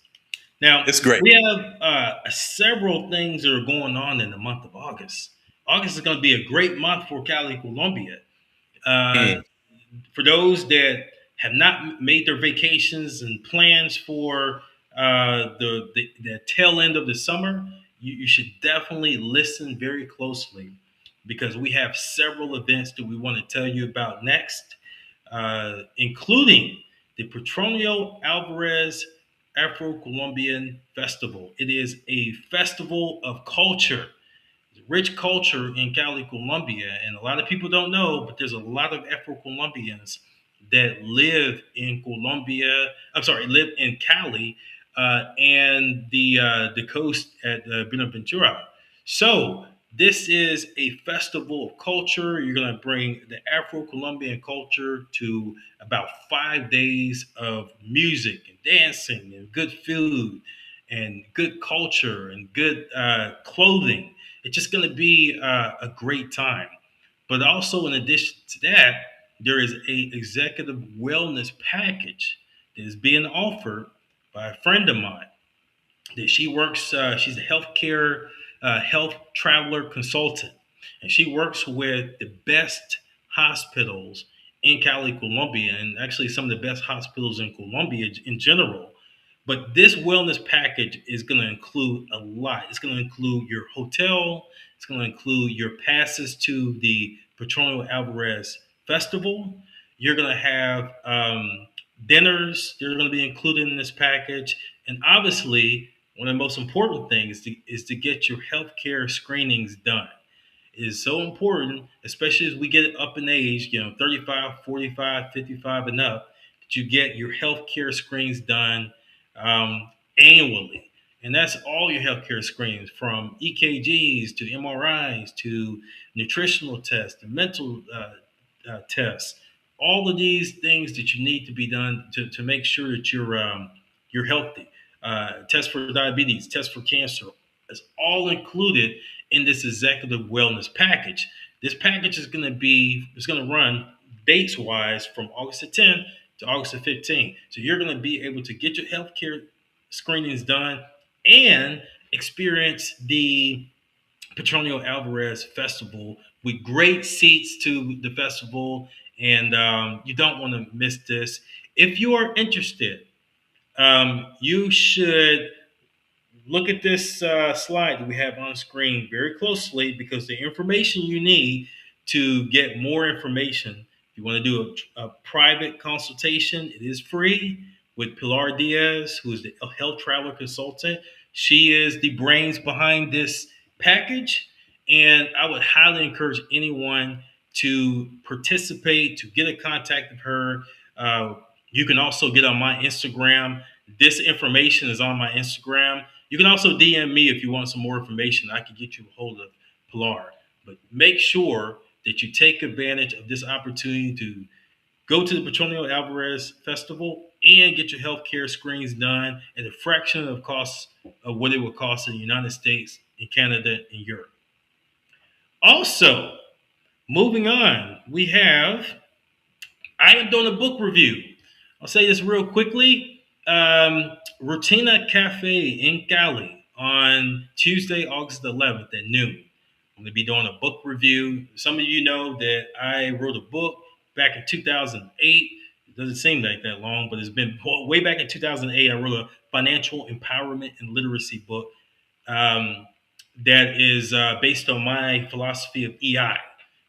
A: Now
B: it's great.
A: we have several things that are going on in the month of August. August is going to be a great month for Cali, Colombia. Uh,
B: Mm.
A: for those that have not made their vacations and plans for the tail end of the summer, you should definitely listen very closely because we have several events that we want to tell you about next, including the Petronio Alvarez Afro Colombian Festival. It is a festival of culture, rich culture in Cali, Colombia, and a lot of people don't know, but there's a lot of Afro Colombians that live in Colombia. I'm sorry, live in Cali and the coast at Buenaventura. So this is a festival of culture. You're going to bring the Afro Colombian culture to about 5 days of music and dancing and good food and good culture and good clothing. It's just going to be a great time. But also, in addition to that, there is a executive wellness package that is being offered by a friend of mine. That she works. She's a healthcare health traveler consultant, and she works with the best hospitals in Cali, Colombia, and actually some of the best hospitals in Colombia in general. But this wellness package is going to include a lot. It's going to include your hotel. It's going to include your passes to the Petronio Alvarez Festival. You're going to have dinners. They're going to be included in this package. And obviously, one of the most important things is to get your healthcare screenings done. It is so important, especially as we get up in age, 35, 45, 55 and up, that you get your healthcare screens done annually. And that's all your healthcare screens from EKGs to MRIs to nutritional tests, to mental tests. All of these things that you need to be done to make sure that you're healthy. Test for diabetes, test for cancer. It's all included in this executive wellness package. This package is going to be it's going to run dates wise from August the 10th to August the 15th. So you're going to be able to get your healthcare screenings done and experience the Petronio Alvarez Festival with great seats to the festival, and you don't want to miss this. If you are interested, you should look at this slide that we have on screen very closely because the information you need to get more information, if you want to do a private consultation, it is free with Pilar Diaz, who is the health traveler consultant. She is the brains behind this package, and I would highly encourage anyone to participate, to get in contact with her. You can also get on my Instagram. This information is on my Instagram. You can also DM me if you want some more information. I can get you a hold of Pilar. But make sure that you take advantage of this opportunity to go to the Petronio Alvarez Festival and get your healthcare screenings done at a fraction of cost of what it would cost in the United States, in Canada, and Europe. Also, moving on, I am doing a book review. I'll say this real quickly. Rutina Cafe in Cali on Tuesday, August 11th at noon. I'm going to be doing a book review. Some of you know that I wrote a book back in 2008. It doesn't seem like that long, but it's been way back in 2008. I wrote a financial empowerment and literacy book um, that is based on my philosophy of EI,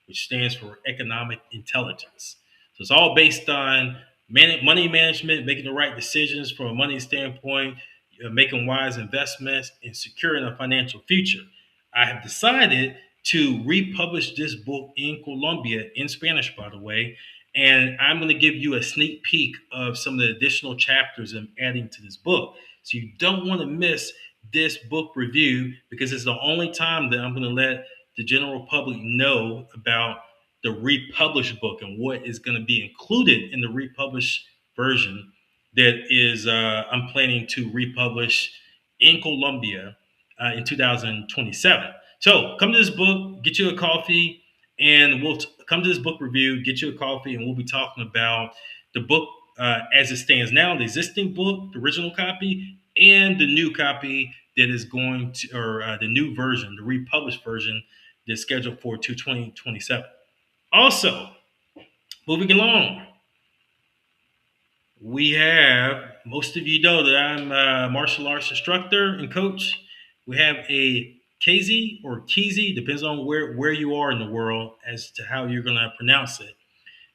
A: which stands for economic intelligence. So it's all based on money management, making the right decisions from a money standpoint, making wise investments, and securing a financial future. I have decided to republish this book in Colombia, in Spanish, by the way, and I'm going to give you a sneak peek of some of the additional chapters I'm adding to this book. So you don't want to miss this book review because it's the only time that I'm going to let the general public know about the republished book and what is going to be included in the republished version that is I'm planning to republish in Colombia in 2027. So come to this book, get you a coffee, and come to this book review, get you a coffee, and we'll be talking about the book as it stands now, the existing book, the original copy, and the new copy that is going to, or the new version, the republished version that's scheduled for 2027. Also, moving along, we have, most of you know that I'm a martial arts instructor and coach. We have a KZ or Kizi, depends on where you are in the world as to how you're going to pronounce it.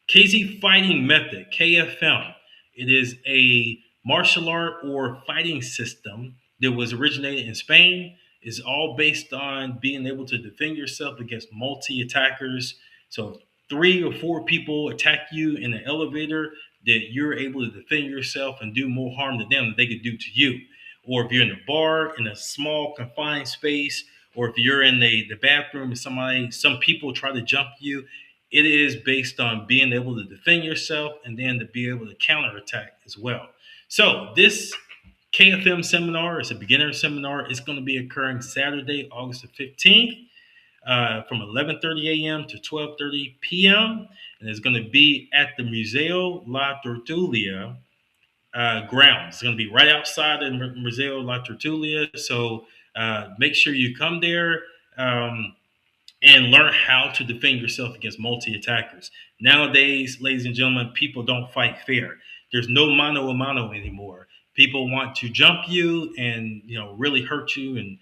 A: KZ Fighting Method, KFM. It is a martial art or fighting system that was originated in Spain. It's all based on being able to defend yourself against multi attackers. So, if 3 or 4 people attack you in an elevator, that you're able to defend yourself and do more harm to them than they could do to you. Or if you're in a bar in a small confined space, or if you're in the bathroom and some people try to jump you, it is based on being able to defend yourself and then to be able to counterattack as well. So this KFM seminar is a beginner seminar. It's going to be occurring Saturday, August the 15th, from 11:30 a.m. to 12:30 p.m. And it's going to be at the Museo La Tortulia grounds. It's going to be right outside the Museo La Tortulia. So make sure you come there. And learn how to defend yourself against multi attackers. Nowadays, ladies and gentlemen, people don't fight fair. There's no mano a mano anymore. People want to jump you and really hurt you, and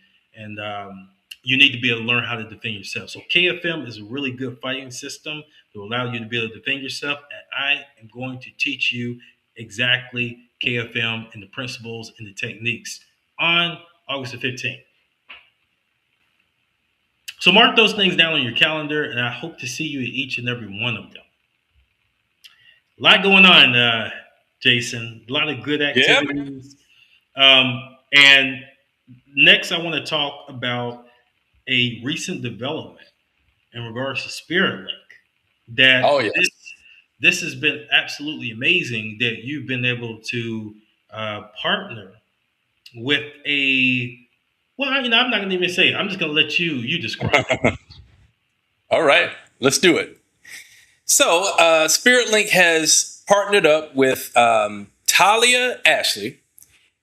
A: you need to be able to learn how to defend yourself. So KFM is a really good fighting system to allow you to be able to defend yourself. And I am going to teach you exactly KFM and the principles and the techniques on August the 15th. So mark those things down on your calendar, and I hope to see you at each and every one of them. A lot going on, Jason. A lot of good
B: Yeah, man.
A: activities. And next, I want to talk about a recent development in regards to Spirit Link. that
B: Oh yes.
A: this has been absolutely amazing that you've been able to partner with a well, I'm not going to even say it. I'm just going to let you describe it.
B: All right, let's do it. So, Spirit Link has partnered up with Talia Ashley,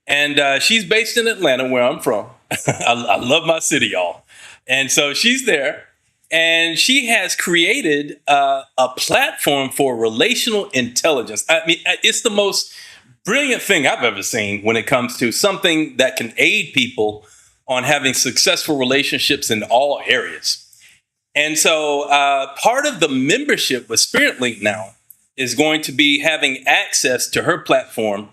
B: and she's based in Atlanta, where I'm from. I love my city, y'all. And so she's there, and she has created a platform for relational intelligence. I mean, it's the most brilliant thing I've ever seen when it comes to something that can aid people on having successful relationships in all areas. And so part of the membership with Spirit Link now is going to be having access to her platform.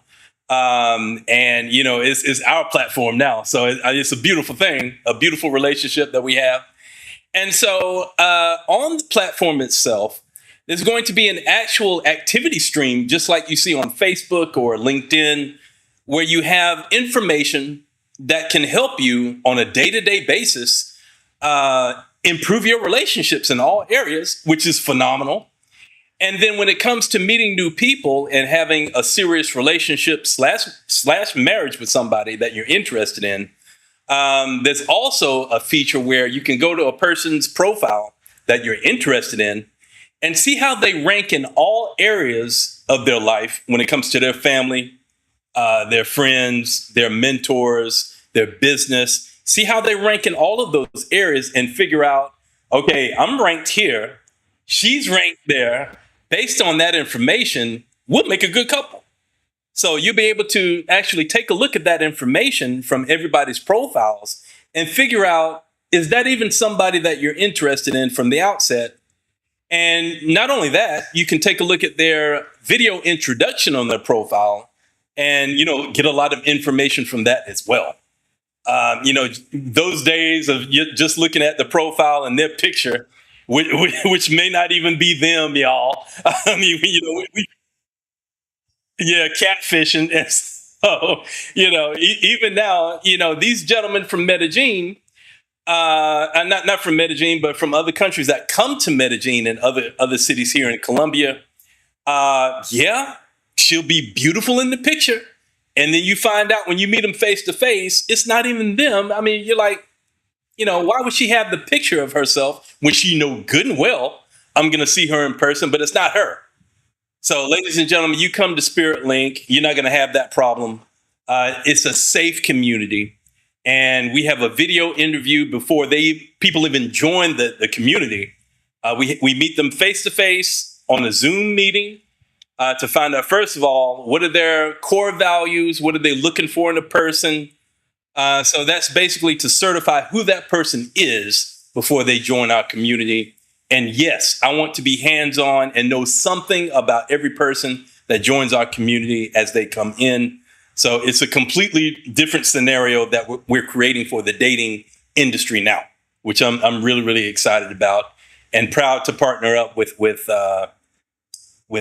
B: And, you know, it's our platform now. So it's a beautiful thing, a beautiful relationship that we have. And so on the platform itself, there's going to be an actual activity stream, just like you see on Facebook or LinkedIn, where you have information that can help you on a day-to-day basis improve your relationships in all areas, which is phenomenal. And then when it comes to meeting new people and having a serious relationship slash marriage with somebody that you're interested in, there's also a feature where you can go to a person's profile that you're interested in and see how they rank in all areas of their life when it comes to their family, their friends, their mentors, their business. See how they rank in all of those areas and figure out, okay, I'm ranked here. She's ranked there. Based on that information, we'll make a good couple. So you'll be able to actually take a look at that information from everybody's profiles and figure out, is that even somebody that you're interested in from the outset? And not only that, you can take a look at their video introduction on their profile and, you know, get a lot of information from that as well. You know, those days of just looking at the profile and their picture, which may not even be them, y'all. I mean, you know, yeah, catfishing. And so, you know, even now, you know, these gentlemen from Medellin, not from Medellin, but from other countries that come to Medellin and other cities here in Colombia. Yeah, she'll be beautiful in the picture. And then you find out when you meet them face to face, it's not even them. I mean, you're like, you know, why would she have the picture of herself when she know good and well I'm going to see her in person, but it's not her. So, ladies and gentlemen, you come to Spirit Link, you're not going to have that problem. It's a safe community. And we have a video interview before people even join the community. We meet them face to face on a Zoom meeting to find out, first of all, what are their core values? What are they looking for in a person? So that's basically to certify who that person is before they join our community. And yes, I want to be hands-on and know something about every person that joins our community as they come in. So it's a completely different scenario that we're creating for the dating industry now, which I'm really, really excited about and proud to partner up with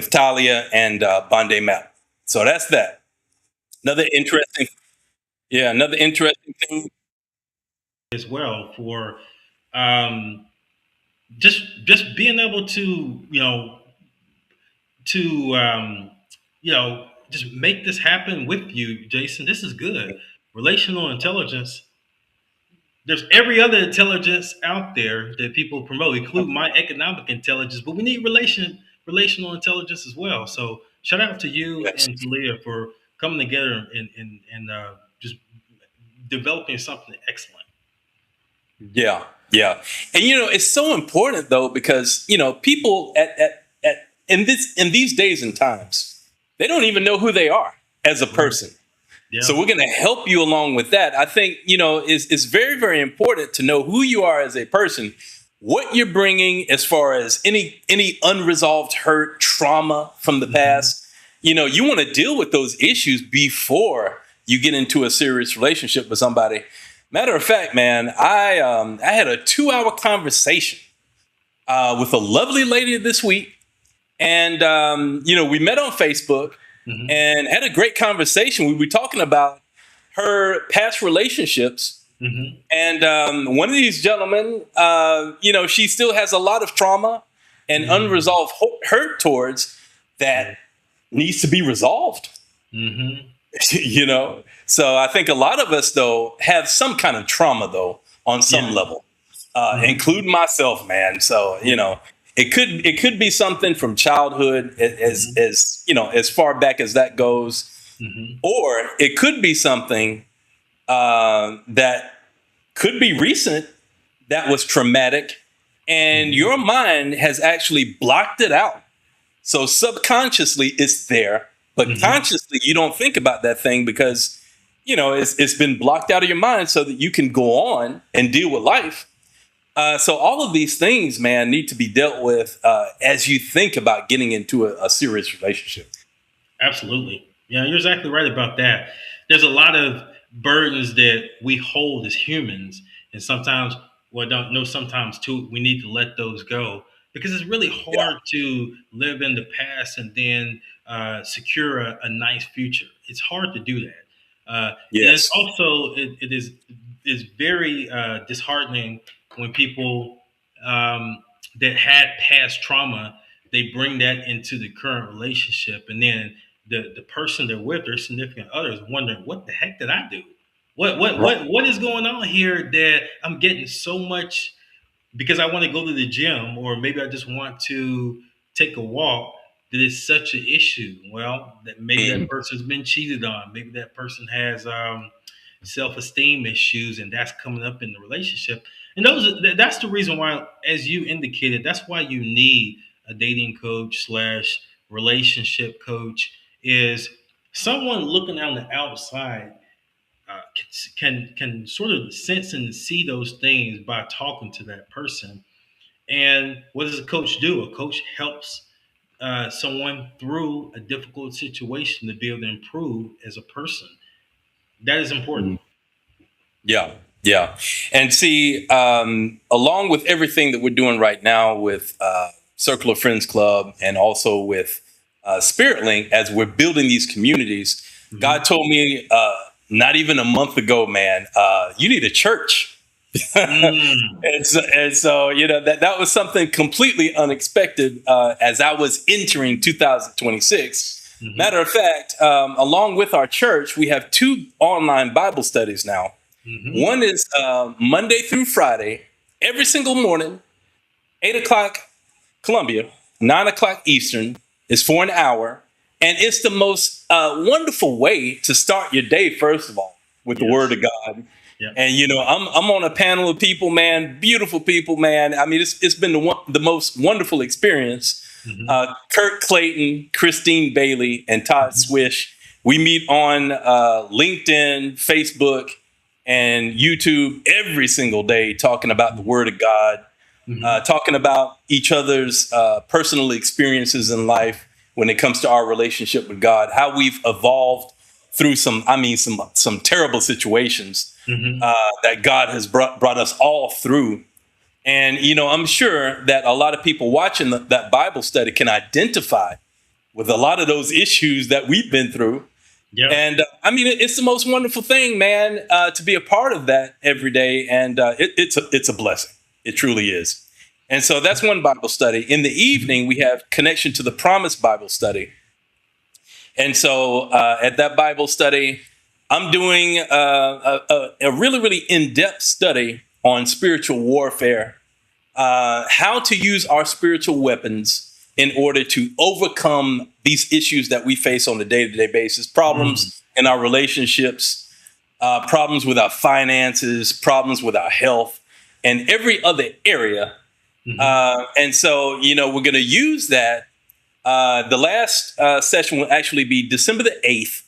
B: Talia and Bonde Map. So that's that. Another interesting thing.
A: As well for um, just being able to to just make this happen with you, Jason. This is good. Relational intelligence. There's every other intelligence out there that people promote, including my economic intelligence, but we need relational intelligence as well. So shout out to you
B: Yes.
A: and to Leah for coming together and just developing something excellent.
B: Yeah, yeah. And you know, it's so important though, because you know, people at in these days and times, they don't even know who they are as a person.
A: Yeah.
B: So we're going to help you along with that. I think, you know, it's very, very important to know who you are as a person, what you're bringing as far as any unresolved hurt, trauma from the past. You know, you want to deal with those issues before you get into a serious relationship with somebody. Matter of fact, man, I had a 2-hour conversation with a lovely lady this week. And, you know, we met on Facebook. And had a great conversation. We were talking about her past relationships. And one of these gentlemen, you know, she still has a lot of trauma and unresolved hurt towards that needs to be resolved.
A: Mm-hmm.
B: You know, so I think a lot of us though have some kind of trauma though on some level, including myself, man. So you know, it could be something from childhood, as you know, as far back as that goes, or it could be something that could be recent that was traumatic, and your mind has actually blocked it out. So subconsciously, it's there, but consciously, you don't think about that thing because, you know, it's been blocked out of your mind so that you can go on and deal with life. So all of these things, man, need to be dealt with as you think about getting into a serious relationship.
A: Absolutely. Yeah, you're exactly right about that. There's a lot of burdens that we hold as humans, and sometimes, well, don't know, sometimes too, we need to let those go because it's really
B: Yeah.
A: hard to live in the past and then secure a nice future. It's hard to do that. And it's
B: Yes.
A: also, it is very disheartening when people that had past trauma, they bring that into the current relationship, and then the person they're with, their significant other, is wondering, what the heck did I do?
B: Right.
A: What is going on here that I'm getting so much because I want to go to the gym, or maybe I just want to take a walk, that is such an issue. Well, that maybe that
B: Mhm.
A: person's been cheated on. Maybe that person has self-esteem issues, and that's coming up in the relationship. And that's the reason why, as you indicated, that's why you need a dating coach slash relationship coach, is someone looking on the outside can sort of sense and see those things by talking to that person. And what does a coach do? A coach helps someone through a difficult situation to be able to improve as a person. That is important.
B: Yeah, yeah. And see, along with everything that we're doing right now with Circle of Friends Club and also with Spirit Link, as we're building these communities, God
A: Hmm.
B: told me not even a month ago, man, you need a church.
A: Mm.
B: And so, you know, that was something completely unexpected as I was entering 2026.
A: Hmm.
B: Matter of fact, along with our church, we have two online Bible studies now.
A: Hmm.
B: One is Monday through Friday, every single morning, 8 o'clock Colombia, 9 o'clock Eastern, is for an hour. And it's the most wonderful way to start your day, first of all, with the Word
A: Yes.
B: of God.
A: Yeah.
B: And, you know, I'm on a panel of people, man, beautiful people, man. I mean, it's been the most wonderful experience.
A: Hmm.
B: Kurt Clayton, Christine Bailey, and Todd
A: Hmm.
B: Swish. We meet on LinkedIn, Facebook, and YouTube every single day talking about the Word of God,
A: Hmm.
B: talking about each other's personal experiences in life when it comes to our relationship with God, how we've evolved through some terrible situations
A: Hmm.
B: that God has brought us all through. And you know, I'm sure that a lot of people watching that Bible study can identify with a lot of those issues that we've been through.
A: Yeah.
B: And I mean, it's the most wonderful thing, man, to be a part of that every day, and it's a blessing. It truly is. And so that's one Bible study. In the evening, we have Connection to the Promise Bible study. And so at that Bible study, I'm doing a really, really in depth study on spiritual warfare, how to use our spiritual weapons in order to overcome these issues that we face on a day to day basis,
A: Mm.
B: problems in our relationships, problems with our finances, problems with our health, and every other area.
A: Hmm.
B: And so, you know, we're going to use that. The last session will actually be December the 8th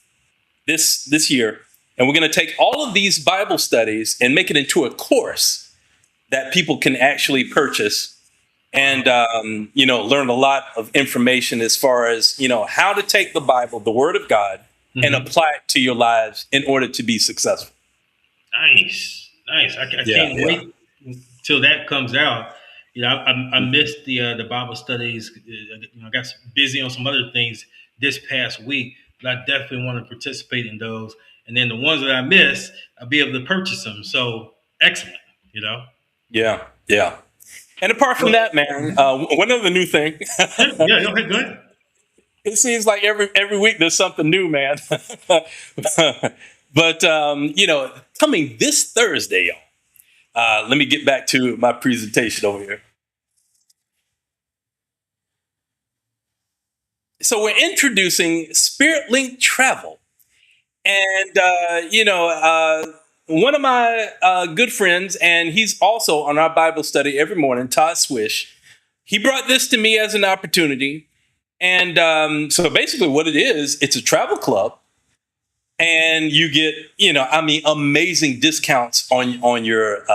B: this year. And we're going to take all of these Bible studies and make it into a course that people can actually purchase and
A: Wow.
B: you know, learn a lot of information as far as, you know, how to take the Bible, the Word of God, and
A: Hmm.
B: apply it to your lives in order to be successful.
A: Nice, nice. I
B: Yeah,
A: can't
B: yeah.
A: wait till that comes out. You know, I missed the Bible studies. You know, I got busy on some other things this past week, but I definitely want to participate in those. And then the ones that I missed, I'll be able to purchase them. So excellent. You know.
B: Yeah, yeah. And apart from
A: Well,
B: that, man, one other new thing.
A: yeah, yeah, go ahead, go ahead.
B: It seems like every week there's something new, man. But coming this Thursday, y'all. Let me get back to my presentation over here. So we're introducing Spirit Link Travel, and one of my good friends, and he's also on our Bible study every morning, Todd Swish. He brought this to me as an opportunity, and so basically, what it is, it's a travel club, and you get amazing discounts on your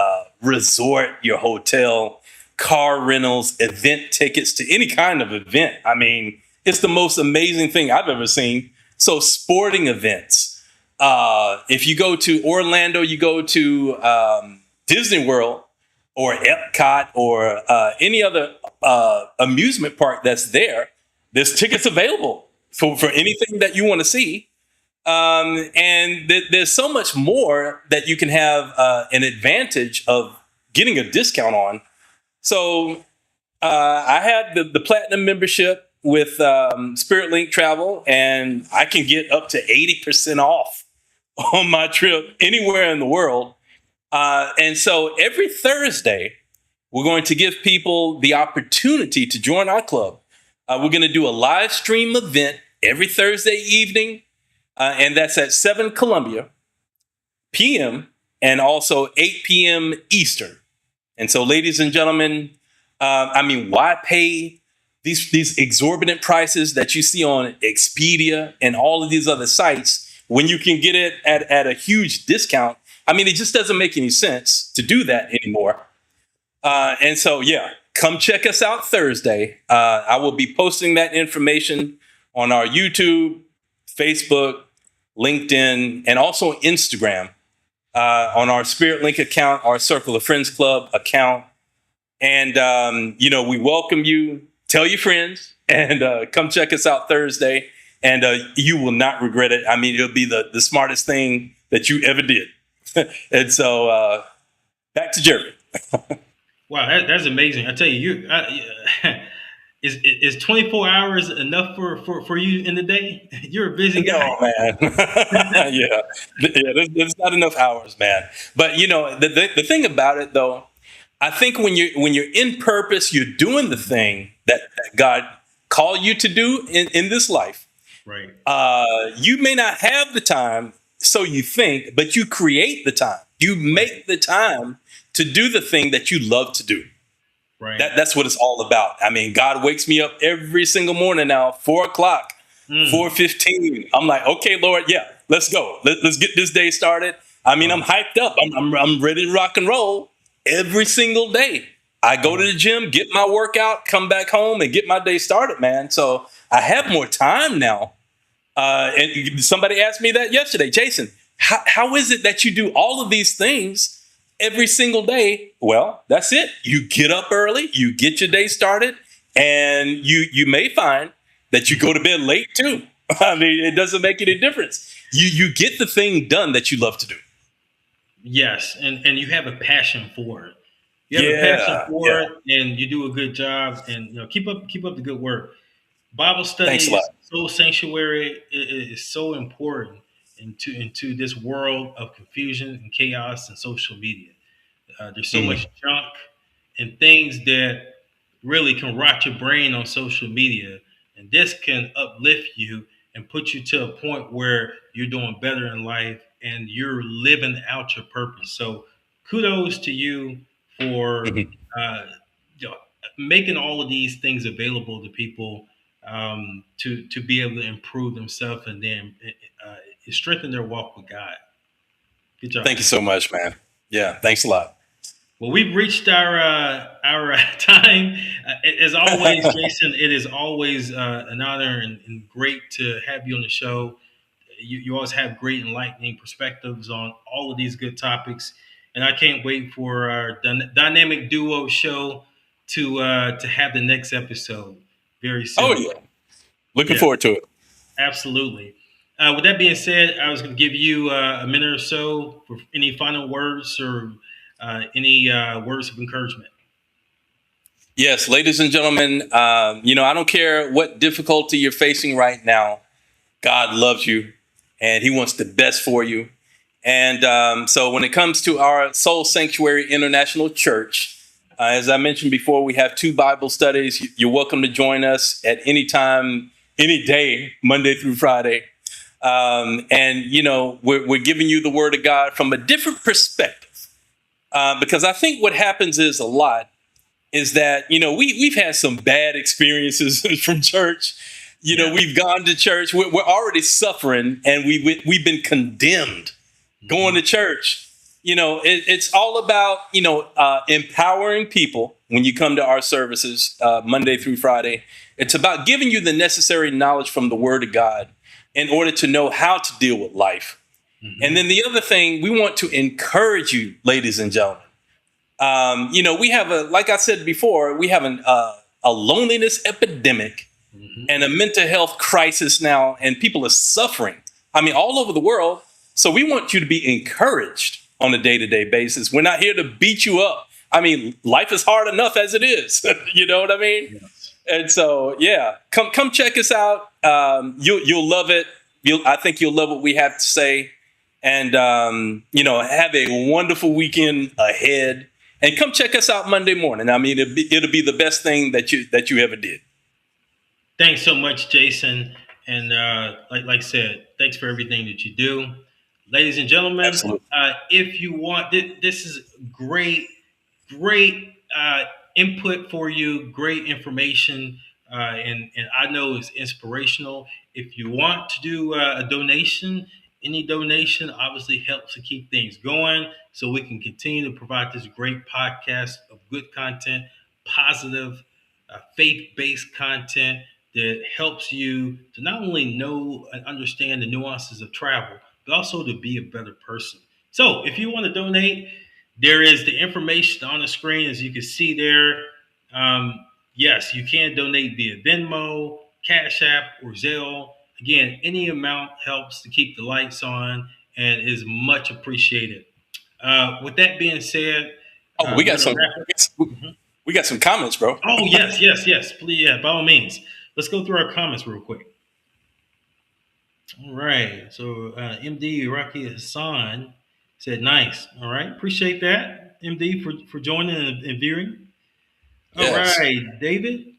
B: resort, your hotel, car rentals, event tickets to any kind of event. I mean, it's the most amazing thing I've ever seen. So sporting events. If you go to Orlando, you go to Disney World or Epcot or any other amusement park that's there, there's tickets available for anything that you want to see. And there's so much more that you can have an advantage of getting a discount on. So I had the platinum membership with Spirit Link Travel, and I can get up to 80% off on my trip anywhere in the world. And so every Thursday, we're going to give people the opportunity to join our club. We're going to do a live stream event every Thursday evening, and that's at 7 Colombia p.m. and also 8 p.m. Eastern. And so, ladies and gentlemen, why pay these exorbitant prices that you see on Expedia and all of these other sites when you can get it at a huge discount? I mean, it just doesn't make any sense to do that anymore. And so, yeah, come check us out Thursday. I will be posting that information on our YouTube, Facebook, LinkedIn, and also Instagram, on our Spirit Link account, our Circle of Friends Club account. And, we welcome you. Tell your friends and come check us out Thursday. And you will not regret it. I mean, it'll be the smartest thing that you ever did. And so back to Jeremy.
A: Wow, that's amazing. I tell you, is 24 hours enough for you in the day? You're a busy guy.
B: No, man. Yeah. There's not enough hours, man. But the thing about it, though, I think when you're in purpose, you're doing the thing that God called you to do in this life.
A: Right.
B: You may not have the time, so you think, but you create the time. You make the time to do the thing that you love to do.
A: Right.
B: That's what it's all about. I mean, God wakes me up every single morning now, 4:00, 4:15. I'm like, okay, Lord, yeah, let's go. Let's get this day started. I mean, I'm hyped up. I'm ready to rock and roll every single day. I go to the gym, get my workout, come back home and get my day started, man. So I have more time now. And somebody asked me that yesterday, Jason, how is it that you do all of these things every single day? Well, that's it. You get up early, you get your day started, and you may find that you go to bed late too. I mean, it doesn't make any difference. You get the thing done that you love to do.
A: Yes, and you have a passion for it. You have a passion for it, and you do a good job. And keep up the good work. Bible
B: Thanks a
A: studies,
B: lot.
A: soul sanctuary is so important into this world of confusion and chaos and social media. There's so much junk and things that really can rot your brain on social media, and this can uplift you and put you to a point where you're doing better in life and you're living out your purpose. So, kudos to you for
B: Mhm.
A: uh, you know, making all of these things available to people, to be able to improve themselves and then strengthen their walk with God. Good job.
B: Thank you so much, man. Yeah, thanks a lot.
A: Well, we've reached our time. As always, Jason, it is always an honor and great to have you on the show. You always have great enlightening perspectives on all of these good topics, and I can't wait for our dynamic duo show to have the next episode very
B: Oh,
A: soon.
B: yeah. Looking
A: Yeah,
B: forward to it.
A: absolutely. With that being said, I was going to give you a minute or so for any final words or any words of encouragement.
B: Yes, ladies and gentlemen, I don't care what difficulty you're facing right now. God loves you and he wants the best for you. And so when it comes to our Soul Sanctuary International Church, as I mentioned before, we have 2 Bible studies. You're welcome to join us at any time, any day, Monday through Friday. We're giving you the word of God from a different perspective, because I think what happens is that, we've had some bad experiences from church. We've gone to church. We're already suffering and we've been condemned going to church. It's all about, empowering people when you come to our services Monday through Friday. It's about giving you the necessary knowledge from the word of God in order to know how to deal with life. Mm-hmm. And then the other thing, we want to encourage you, ladies and gentlemen. We have like I said before, we have a loneliness epidemic and a mental health crisis now, and people are suffering. All over the world. So we want you to be encouraged on a day-to-day basis. We're not here to beat you up. Life is hard enough as it is. You know what I mean? Yes. And so, come check us out. You'll love it. I think you'll love what we have to say. And, have a wonderful weekend ahead. And come check us out Monday morning. It'll be the best thing that you ever did.
A: Thanks so much, Jason. And like I said, thanks for everything that you do. Ladies and gentlemen, if you want, this is great input for you, great information, and I know it's inspirational. If you want to do a donation, any donation obviously helps to keep things going so we can continue to provide this great podcast of good content, positive, faith-based content that helps you to not only know and understand the nuances of travel, but also to be a better person. So if you want to donate, there is the information on the screen, as you can see there. Yes, you can donate via Venmo, Cash App, or Zelle. Again, any amount helps to keep the lights on and is much appreciated. With that being said,
B: we got some comments, bro.
A: Oh, yes. Please, by all means. Let's go through our comments real quick. All right. So MD Rocky Hassan said, nice. All right. Appreciate that, MD, for joining and viewing. All yes. Right. David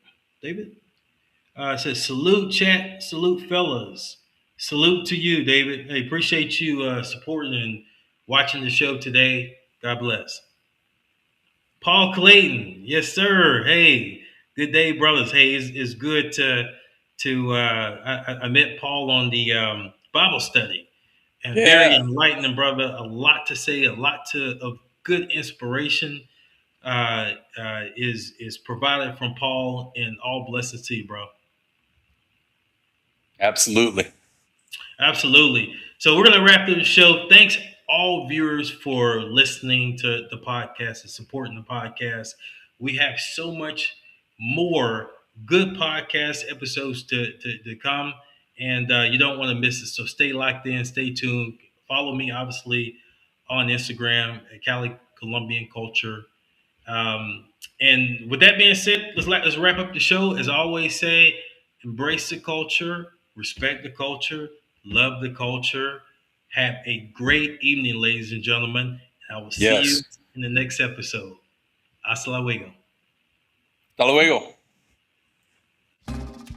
A: says, salute, chat. Salute, fellas. Salute to you, David. Hey, appreciate you supporting and watching the show today. God bless. Paul Clayton. Yes, sir. Hey, good day, brothers. Hey, it's good I met Paul on the Bible study, and very enlightening, brother. A lot to say, of good inspiration is provided from Paul, and all blessings to you, bro.
B: Absolutely.
A: So we're gonna wrap up the show. Thanks all viewers for listening to the podcast and supporting the podcast. We have so much more good podcast episodes to come, and you don't want to miss it. So stay locked in, stay tuned. Follow me, obviously, on Instagram at Cali Colombian Culture. And with that being said, let's wrap up the show. As I always say, embrace the culture, respect the culture, love the culture. Have a great evening, ladies and gentlemen. I will see you in the next episode. Hasta luego.
B: Hasta luego.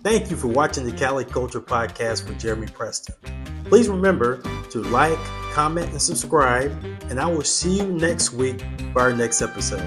A: Thank you for watching the Cali Culture Podcast with Jeremy Preston. Please remember to like, comment, and subscribe, and I will see you next week for our next episode.